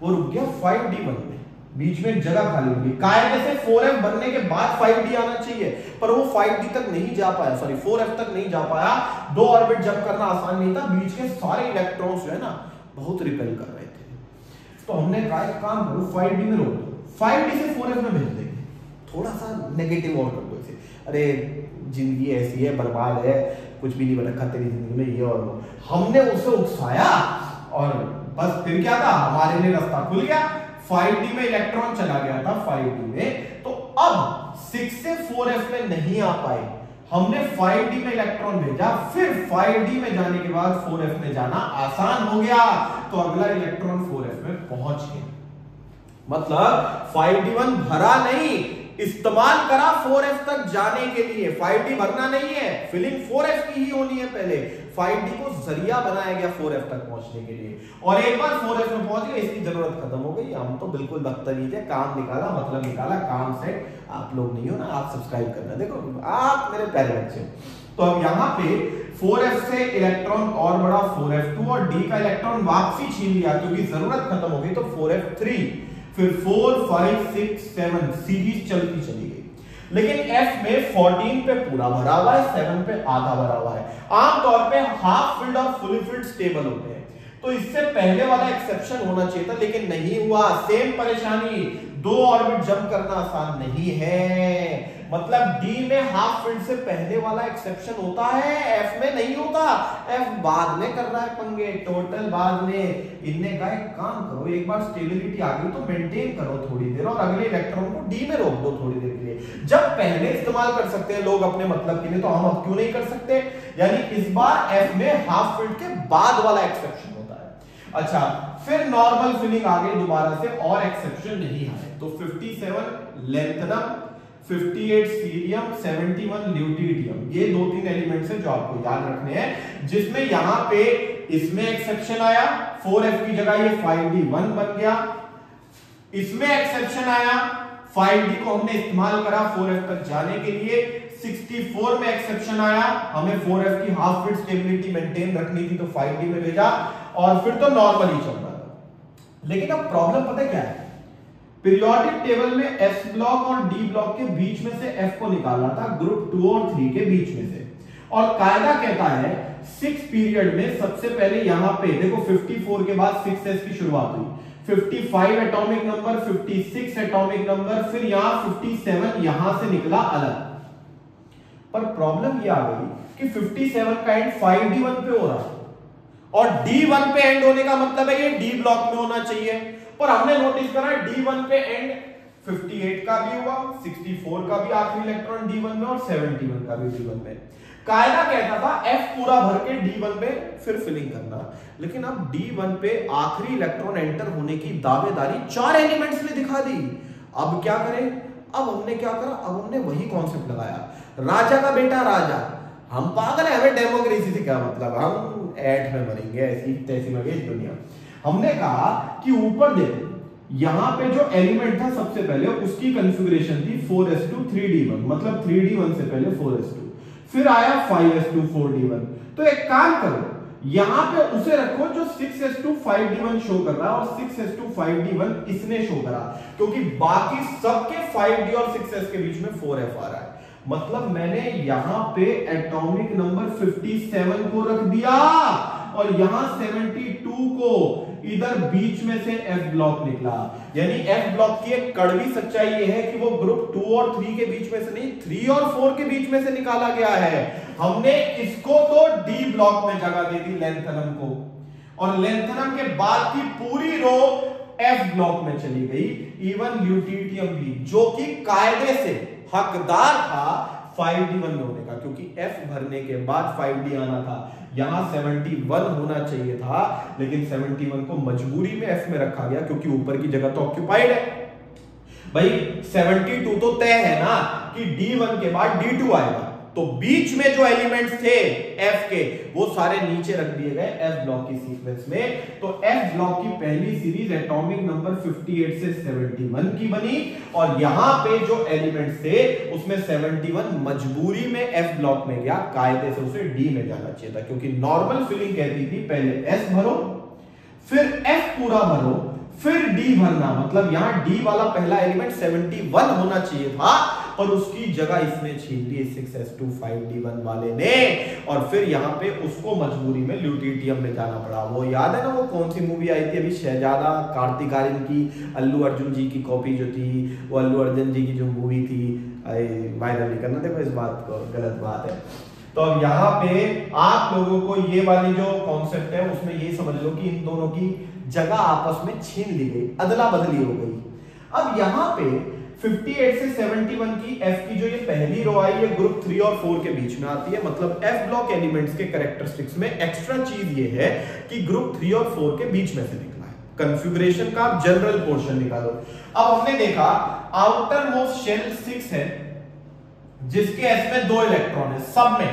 वो रुक गया 5d बनने। बीच में एक जगह खाली होगी, कायदे से 4f बनने के बाद 5d आना चाहिए, पर वो 5d तक नहीं जा पाया, सॉरी 4f तक नहीं जा पाया। 2 ऑर्बिट जंप करना आसान नहीं था, बीच के सारे इलेक्ट्रॉन्स जो है ना बहुत रिपेल कर रहे थे। तो हमने कहा एक काम करो, 5d में रोक दो, 5d से 4f में भेज देंगे, थोड़ा सा नेगेटिव और कर दो इसे। अरे जिंदगी ऐसी है, बर्बाद है, कुछ भी नहीं बन रखा तेरी जिंदगी में, ये और वो। हमने उसे उकसाया और बस फिर क्या था, हमारे लिए रास्ता खुल गया। 5d में इलेक्ट्रॉन चला गया था 5d में, तो अब 6 से 4f में नहीं आ पाए। हमने 5d में इलेक्ट्रॉन भेजा, फिर 5d में जाने के बाद 4f में जाना आसान हो गया, तो अगला इलेक्ट्रॉन 4f में पहुंच गया। मतलब 5d1 भरा नहीं, इस्तेमाल करा 4f तक जाने के लिए। 5d भरना नहीं है, फिलिंग 4f की ही होनी है पहले। 5d को जरिया बनाया गया 4f तक पहुंचने के लिए, और एक बार 4f में पहुंच गए इसकी जरूरत खत्म हो गई। हम तो बिल्कुल बदतमीज है, काम निकाला मतलब निकाला, काम से आप लोग नहीं हो ना, आप सब्सक्राइब करना। देखो आप मेरे प्यारे बच्चे, तो अब यहाँ पे 4f से इलेक्ट्रॉन और बड़ा 4f2 और d का इलेक्ट्रॉन वापसी छीन लिया क्योंकि जरूरत खत्म हो गई, तो 4f3, फिर 4 5 6 7 सीरीज चलती चली गई। लेकिन f में 14 पे पूरा भरा हुआ है, 7 पे आधा भरा हुआ है। आमतौर पे हाफ फिल्ड और फुली फिल्ड स्टेबल होते हैं, तो इससे पहले वाला एक्सेप्शन होना चाहिए था, लेकिन नहीं हुआ। सेम परेशानी, 2 ऑर्बिट जंप करना आसान नहीं है। मतलब d में हाफ फील्ड से पहले वाला एक्सेप्शन होता है, f में नहीं होता। f बाद में कर रहा है पंगे, टोटल बाद में। इनने कहा एक काम करो, एक बार स्टेबिलिटी आ गई तो मेंटेन करो थोड़ी देर, और अगले इलेक्ट्रॉन को d में रोक दो थोड़ी देर के लिए। जब पहले इस्तेमाल कर सकते हैं लोग अपने मतलब के लिए, तो हम अब क्यों नहीं कर सकते? यानी इस बार f में हाफ फील्ड के बाद वाला एक्सेप्शन होता है। अच्छा, फिर नॉर्मल फिलिंग आ गई दोबारा से, और एक्सेप्शन नहीं आए। तो 57 लेंथनम, 58 सीरियम, 71 ल्यूटिडियम, ये 2-3 एलिमेंट्स हैं जो आपको याद रखने हैं, जिसमें यहां पे इसमें एक्सेप्शन आया, 4f की जगह ये 5d1 बन गया। इसमें एक्सेप्शन आया, 5d को हमने इस्तेमाल करा 4f तक जाने के लिए। 64 में एक्सेप्शन आया, हमें 4f की हाफ फिल्ड स्टेबिलिटी मेंटेन रखनी थी, तो 5d में भेजा, और फिर तो नॉर्मल ही चल रहा था। लेकिन अब प्रॉब्लम पता क्या है? पीरियोडिक टेबल में s ब्लॉक और d ब्लॉक के बीच में से f को निकालना था, ग्रुप 2 और 3 के बीच में से। और कायदा कहता है 6 पीरियड में सबसे पहले यहां पे देखो 54 के बाद 6s की शुरुआत हुई, 55 एटॉमिक नंबर, 56 एटॉमिक नंबर, फिर यहां 57 यहां से निकला अलग। पर प्रॉब्लम ये आ गई कि 57 का एंड 5d1 पे हो रहा है, और d1 पे एंड होने का मतलब है ये d ब्लॉक में होना चाहिए। पर हमने नोटिस करा d1 पे एंड 58 का भी हुआ, 64 का भी आखिरी इलेक्ट्रॉन d1 में, और 71 का भी d1 में। कायदा कहता था f पूरा भर के d1 पे फिर फिलिंग करना, लेकिन अब d1 पे आखिरी इलेक्ट्रॉन एंटर होने की दावेदारी 4 एलिमेंट्स ने दिखा दी। अब क्या करें? अब हमने क्या करा? अब हमने वही कॉन्सेप्ट लगाया, राजा का बेटा राजा। हम पागल है, हमें डेमोक्रेसी से क्या मतलब, हम ऐठ में मरेंगे, ऐसी तैसी में गई दुनिया। हमने कहा कि ऊपर देखो, यहां पे जो एलिमेंट था सबसे पहले उसकी कॉन्फ़िगरेशन थी 4s2 3d1, मतलब 3d1 से पहले 4s2, फिर आया 5s2 4d1। तो एक काम करो, यहां पे उसे रखो जो 6s2 5d1 शो कर रहा है, और 6s2 5d1 इसने शो करा, क्योंकि बाकी सबके 5d और 6s के बीच में 4f आ रहा है। मतलब मैंने यहां पे एटॉमिक नंबर 57 को रख दिया, और यहां 72 को, इधर बीच में से f ब्लॉक निकला। यानी f ब्लॉक की एक कड़वी सच्चाई ये है कि वो ग्रुप 2 और 3 के बीच में से नहीं, 3 और 4 के बीच में से निकाला गया है। हमने इसको तो d ब्लॉक में जगह दी थी, लेंथनम को, और लेंथनम के बाद की पूरी रो f ब्लॉक में चली गई। इवन ल्यूटिडियम भी, जो कि कायदे से हकदार था 5d1 में होने का, क्योंकि f भरने के बाद 5d आना था। यहां 71 होना चाहिए था, लेकिन 71 को मजबूरी में f में रखा गया, क्योंकि ऊपर की जगह तो ऑक्यूपाइड है। भाई 72 तो तय है ना कि d1 के बाद d2 आएगा, तो बीच में जो एलिमेंट्स थे f के, वो सारे नीचे रख दिए गए f ब्लॉक की सीक्वेंस में। तो f ब्लॉक की पहली सीरीज एटॉमिक नंबर 58 से 71 की बनी, और यहां पे जो एलिमेंट्स थे उसमें 71 मजबूरी में f ब्लॉक में गया, कायदे से उसे d में जाना चाहिए था, क्योंकि नॉर्मल फिलिंग कहती थी पहले s भरो, फिर f पूरा भरो, फिर d भरना। मतलब यहां d वाला पहला एलिमेंट 71 होना चाहिए था, पर उसकी जगह इसने छीन ली 6s2 5d1 वाले ने, और फिर यहां पे उसको मजबूरी में ल्यूटिडियम में जाना पड़ा। वो याद है ना, वो कौन सी मूवी आई थी अभी, शहजादा, कार्तिक आर्यन की, अल्लू अर्जुन जी की कॉपी जो थी, वो अल्लू अर्जुन जी की जो मूवी थी, वायरल नहीं करना, देखो इस बात को, गलत बात है। तो अब यहाँ पे आप लोगों को ये वाली जो कॉन्सेप्ट है उसमें ये समझ लो कि इन दोनों की जगह आपस में छीन ली गई, अदला बदली हो गई। अब यहाँ पे 58 से 71 की एफ की जो ये पहली रो आई है ग्रुप 3 और 4 के बीच में आती है। मतलब एफ ब्लॉक एलिमेंट्स के कैरेक्टरिस्टिक्स में एक्स्ट्रा चीज ये है कि ग्रुप 3 और 4 के बीच में से निकला है। कॉन्फ़िगरेशन का आप जनरल पोर्शन निकालो। अब हमने देखा आउटर मोस्ट शेल 6 है जिसके एस में 2 इलेक्ट्रॉन है, सब में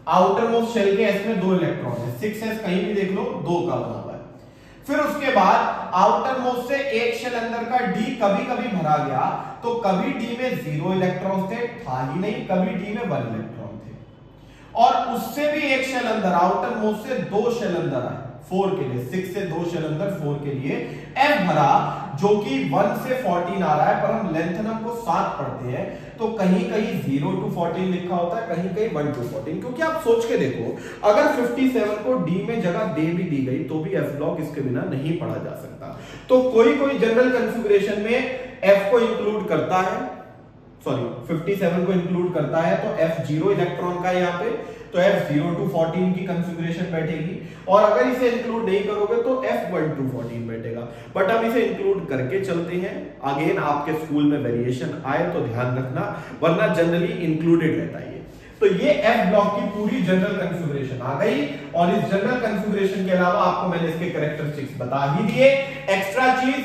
आउटर मोस्ट शेल के एस में 2 इलेक्ट्रॉन है, 6s कहीं भी देख लो 2 का बना हुआ है। फिर उसके बाद आउटर मोस्ट से एक शेल अंदर का डी कभी कभी भरा गया तो कभी डी में 0 इलेक्ट्रॉन थे, था ही नहीं, कभी डी में 1 इलेक्ट्रॉन थे। और उससे भी एक शेल अंदर आउटर मोस्ट से 2 शेल अंदर आए 4 के लिए, 6 से 2 शेल अंदर 4 के लिए एफ भरा जो कि 1 से 14 आ रहा है, पर हम लेंथनम को 7 पढ़ते हैं तो कहीं कहीं 0 to 14 लिखा होता है, कहीं कहीं 1 to 14। क्योंकि आप सोच के देखो अगर 57 को डी में जगह दे भी दी गई तो भी एफ ब्लॉक इसके बिना नहीं पढ़ा जा सकता। तो कोई कोई जनरल कॉन्फ़िगरेशन में एफ को इंक्लूड करता है, सॉरी 57 को इंक्लूड करता है तो एफ 0 इलेक्ट्रॉन का यहाँ पे, तो एफ 0 to 14 की कॉन्फ़िगरेशन बैठेगी। और अगर इसे इंक्लूड नहीं करोगे तो एफ 1 to 14 बैठेगा। बट हम इसे इंक्लूड करके चलते हैं, अगेन आपके स्कूल में वेरिएशन आए तो ध्यान रखना, वरना जनरली इंक्लूडेड रहता है। तो ये एफ ब्लॉक की पूरी जनरल कॉन्फ़िगरेशन आ गई। और इस जनरल कॉन्फ़िगरेशन के अलावा आपको मैंने इसके कैरेक्टरिस्टिक्स बता ही दिए। एक्स्ट्रा चीज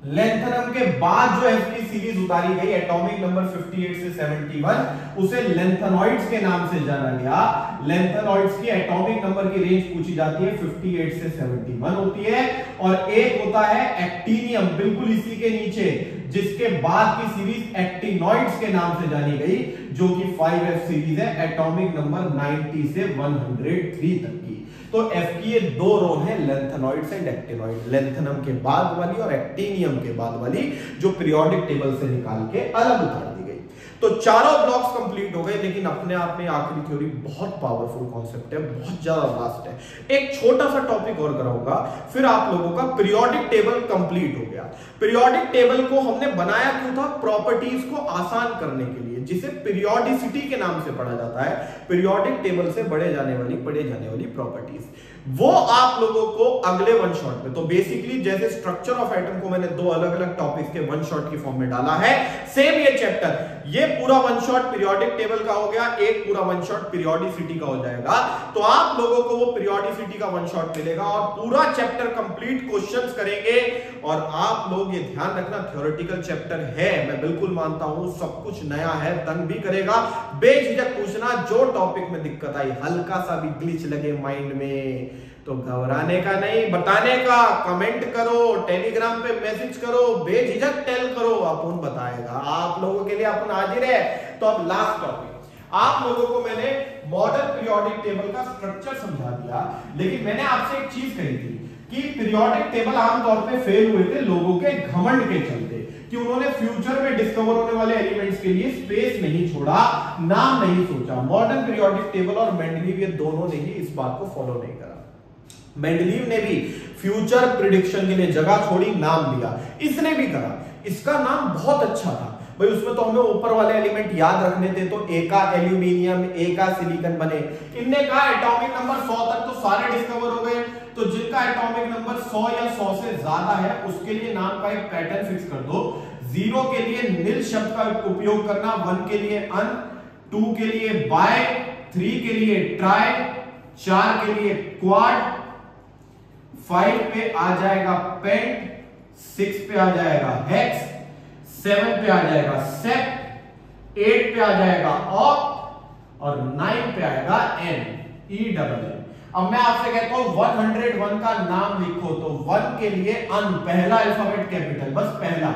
लेंथनम के बाद जो एफ की सीरीज उतारी गई एटॉमिक नंबर 58 से 71 उसे लेंथेनॉइड्स के नाम से जाना गया। लेंथेनॉइड्स की एटॉमिक नंबर की रेंज पूछी जाती है 58 से 71 होती है। और एक होता है एक्टिनियम बिल्कुल इसी के नीचे, जिसके बाद की सीरीज एक्टिनॉइड्स के नाम से जानी गई जो कि 5F सीरीज है एटॉमिक नंबर 90 से 103 तक की। तो एफ की ये 2 रो है लेंथेनॉइड्स एंड एक्टिनॉइड, लेंथेनम के बाद वाली और एक्टिनियम के बाद वाली जो पीरियोडिक टेबल से निकाल के अलग उतार दी गई। तो चारों ब्लॉक्स कंप्लीट हो गए, लेकिन अपने आप में आखिरी थ्योरी बहुत पावरफुल कॉन्सेप्ट है, बहुत ज्यादा वास्ट है। एक छोटा सा टॉपिक और कराऊंगा, फिर आप लोगों का पीरियोडिक टेबल कंप्लीट हो गया। पीरियोडिक टेबल को हमने बनाया क्यों था? प्रॉपर्टीज को आसान करने के लिए, जिसे पीरियोडिसिटी के नाम से पढ़ा जाता है। पीरियोडिक टेबल से पढ़े जाने वाली प्रॉपर्टीज, वो आप लोगों को अगले वन शॉट में, तो बेसिकली जैसे स्ट्रक्चर ऑफ एटम को मैंने 2 अलग अलग टॉपिक्स के वन शॉट की फॉर्म में डाला है, सेम ये चैप्टर, ये पूरा वन शॉट पीरियोडिक टेबल का हो गया, एक पूरा वन शॉट पीरियोडिसिटी का हो जाएगा। तो आप लोगों को वो पीरियोडिसिटी का वन शॉट मिलेगा और पूरा चैप्टर कंप्लीट क्वेश्चंस करेंगे। और आप लोग ये ध्यान रखना, थ्योरेटिकल चैप्टर है, मैं बिल्कुल मानता हूं, सब कुछ नया है, तंग भी करेगा, बेझिझक पूछना जो टॉपिक में दिक्कत आई, हल्का सा भी ग्लिच लगे माइंड में तो घबराने का नहीं, बताने का, कमेंट करो, टेलीग्राम पे मैसेज करो, बेझिझक टेल करो, अपन बताएगा आप लोगों के लिए, अपन हाजिर है। तो अब लास्ट टॉपिक, आप लोगों को मैंने मॉडर्न पीरियोडिक टेबल का स्ट्रक्चर समझा दिया, लेकिन मैंने आपसे एक चीज कही थी कि पीरियोडिक टेबल आमतौर पे फेल हुए थे लोगों के घमंड के चलते, कि उन्होंने फ्यूचर में डिस्कवर होने वाले एलिमेंट्स के लिए स्पेस नहीं छोड़ा, नाम नहीं सोचा। मॉडर्न पीरियोडिक टेबल और मेंडलीव ये दोनों ने ही इस बात को फॉलो नहीं करा। मेंडलीव ने भी फ्यूचर प्रिडिक्शन के लिए जगह छोड़ी, नाम दिया, इसने भी करा, इसका नाम बहुत अच्छा था भाई, उसमें तो हमें ऊपर वाले एलिमेंट याद रखने थे, तो ए का एल्यूमिनियम, ए का सिलिकॉन बने। इनने कहा एटॉमिक नंबर 100 तक तो सारे डिस्कवर हो गए, तो जिनका एटॉमिक नंबर 100 या 100 से ज्यादा है उसके लिए नाम का एक पैटर्न फिक्स कर दो। 0 के लिए नील शब्द का उपयोग करना, 1 के लिए अन, 2 के लिए बाय, 3 के लिए ट्राई, 4 के लिए क्वाड, 5 पे आ जाएगा पेंट, 6 पे आ जाएगा हेक्स, 7 पे आ जाएगा सेप्ट, 8 पे आ जाएगा ऑक्ट और 9 पे आएगा एन, E-double-N। अब मैं आपसे कहता हूं 101 का नाम लिखो, तो 1 के लिए अन, पहला अल्फाबेट कैपिटल, बस पहला।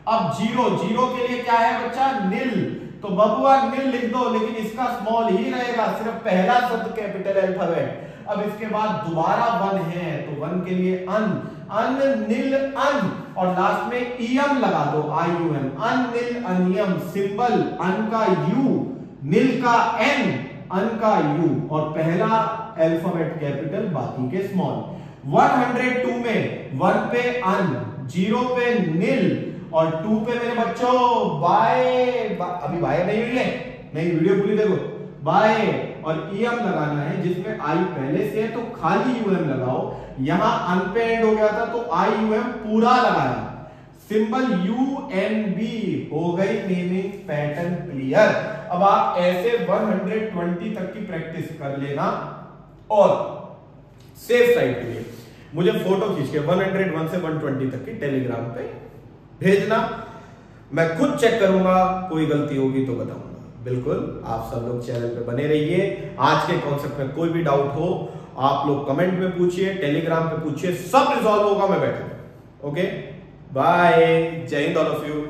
अब 0 के लिए क्या है बच्चा? नील, तो बबुआ नील लिख दो, लेकिन इसका स्मॉल ही रहेगा, सिर्फ पहला शब्द कैपिटल अल्फाबेट। अब इसके बाद दोबारा 1 है, तो 1 के लिए अन, नील अन, और लास्ट में ईएम लगा दो, IUM, अनिल अनियम, सिंबल अन का U, नील का N, अन का U, और पहला अल्फाबेट कैपिटल, बाकी के स्मॉल। 102 में 1 पे अन, 0 पे नील और 2 पे मेरे बच्चों बाय, अभी बाय नहीं हुई है, नहीं वीडियो पूरी देखो, बाय, और ईएम लगाना है, जिसमें आई पहले से है तो खाली यूएम लगाओ, यहां अन पे एंड हो गया था तो IUM पूरा लगाया। सिंबल UNB हो गई नेमिंग पैटर्न क्लियर। अब आप ऐसे 120 तक की प्रैक्टिस कर लेना और सेफ साइड के लिए मुझे फोटो खींच के 101 से 120 तक की टेलीग्राम पे भेजना। मैं खुद चेक करूंगा, कोई गलती होगी तो बताऊंगा। बिल्कुल आप सब लोग चैनल पे बने रहिए। आज के कॉन्सेप्ट में कोई भी डाउट हो आप लोग कमेंट में पूछिए, टेलीग्राम पे पूछिए, सब रिजॉल्व होगा, मैं बैठूंगा। ओके बाय, जय हिंद ऑल ऑफ यू।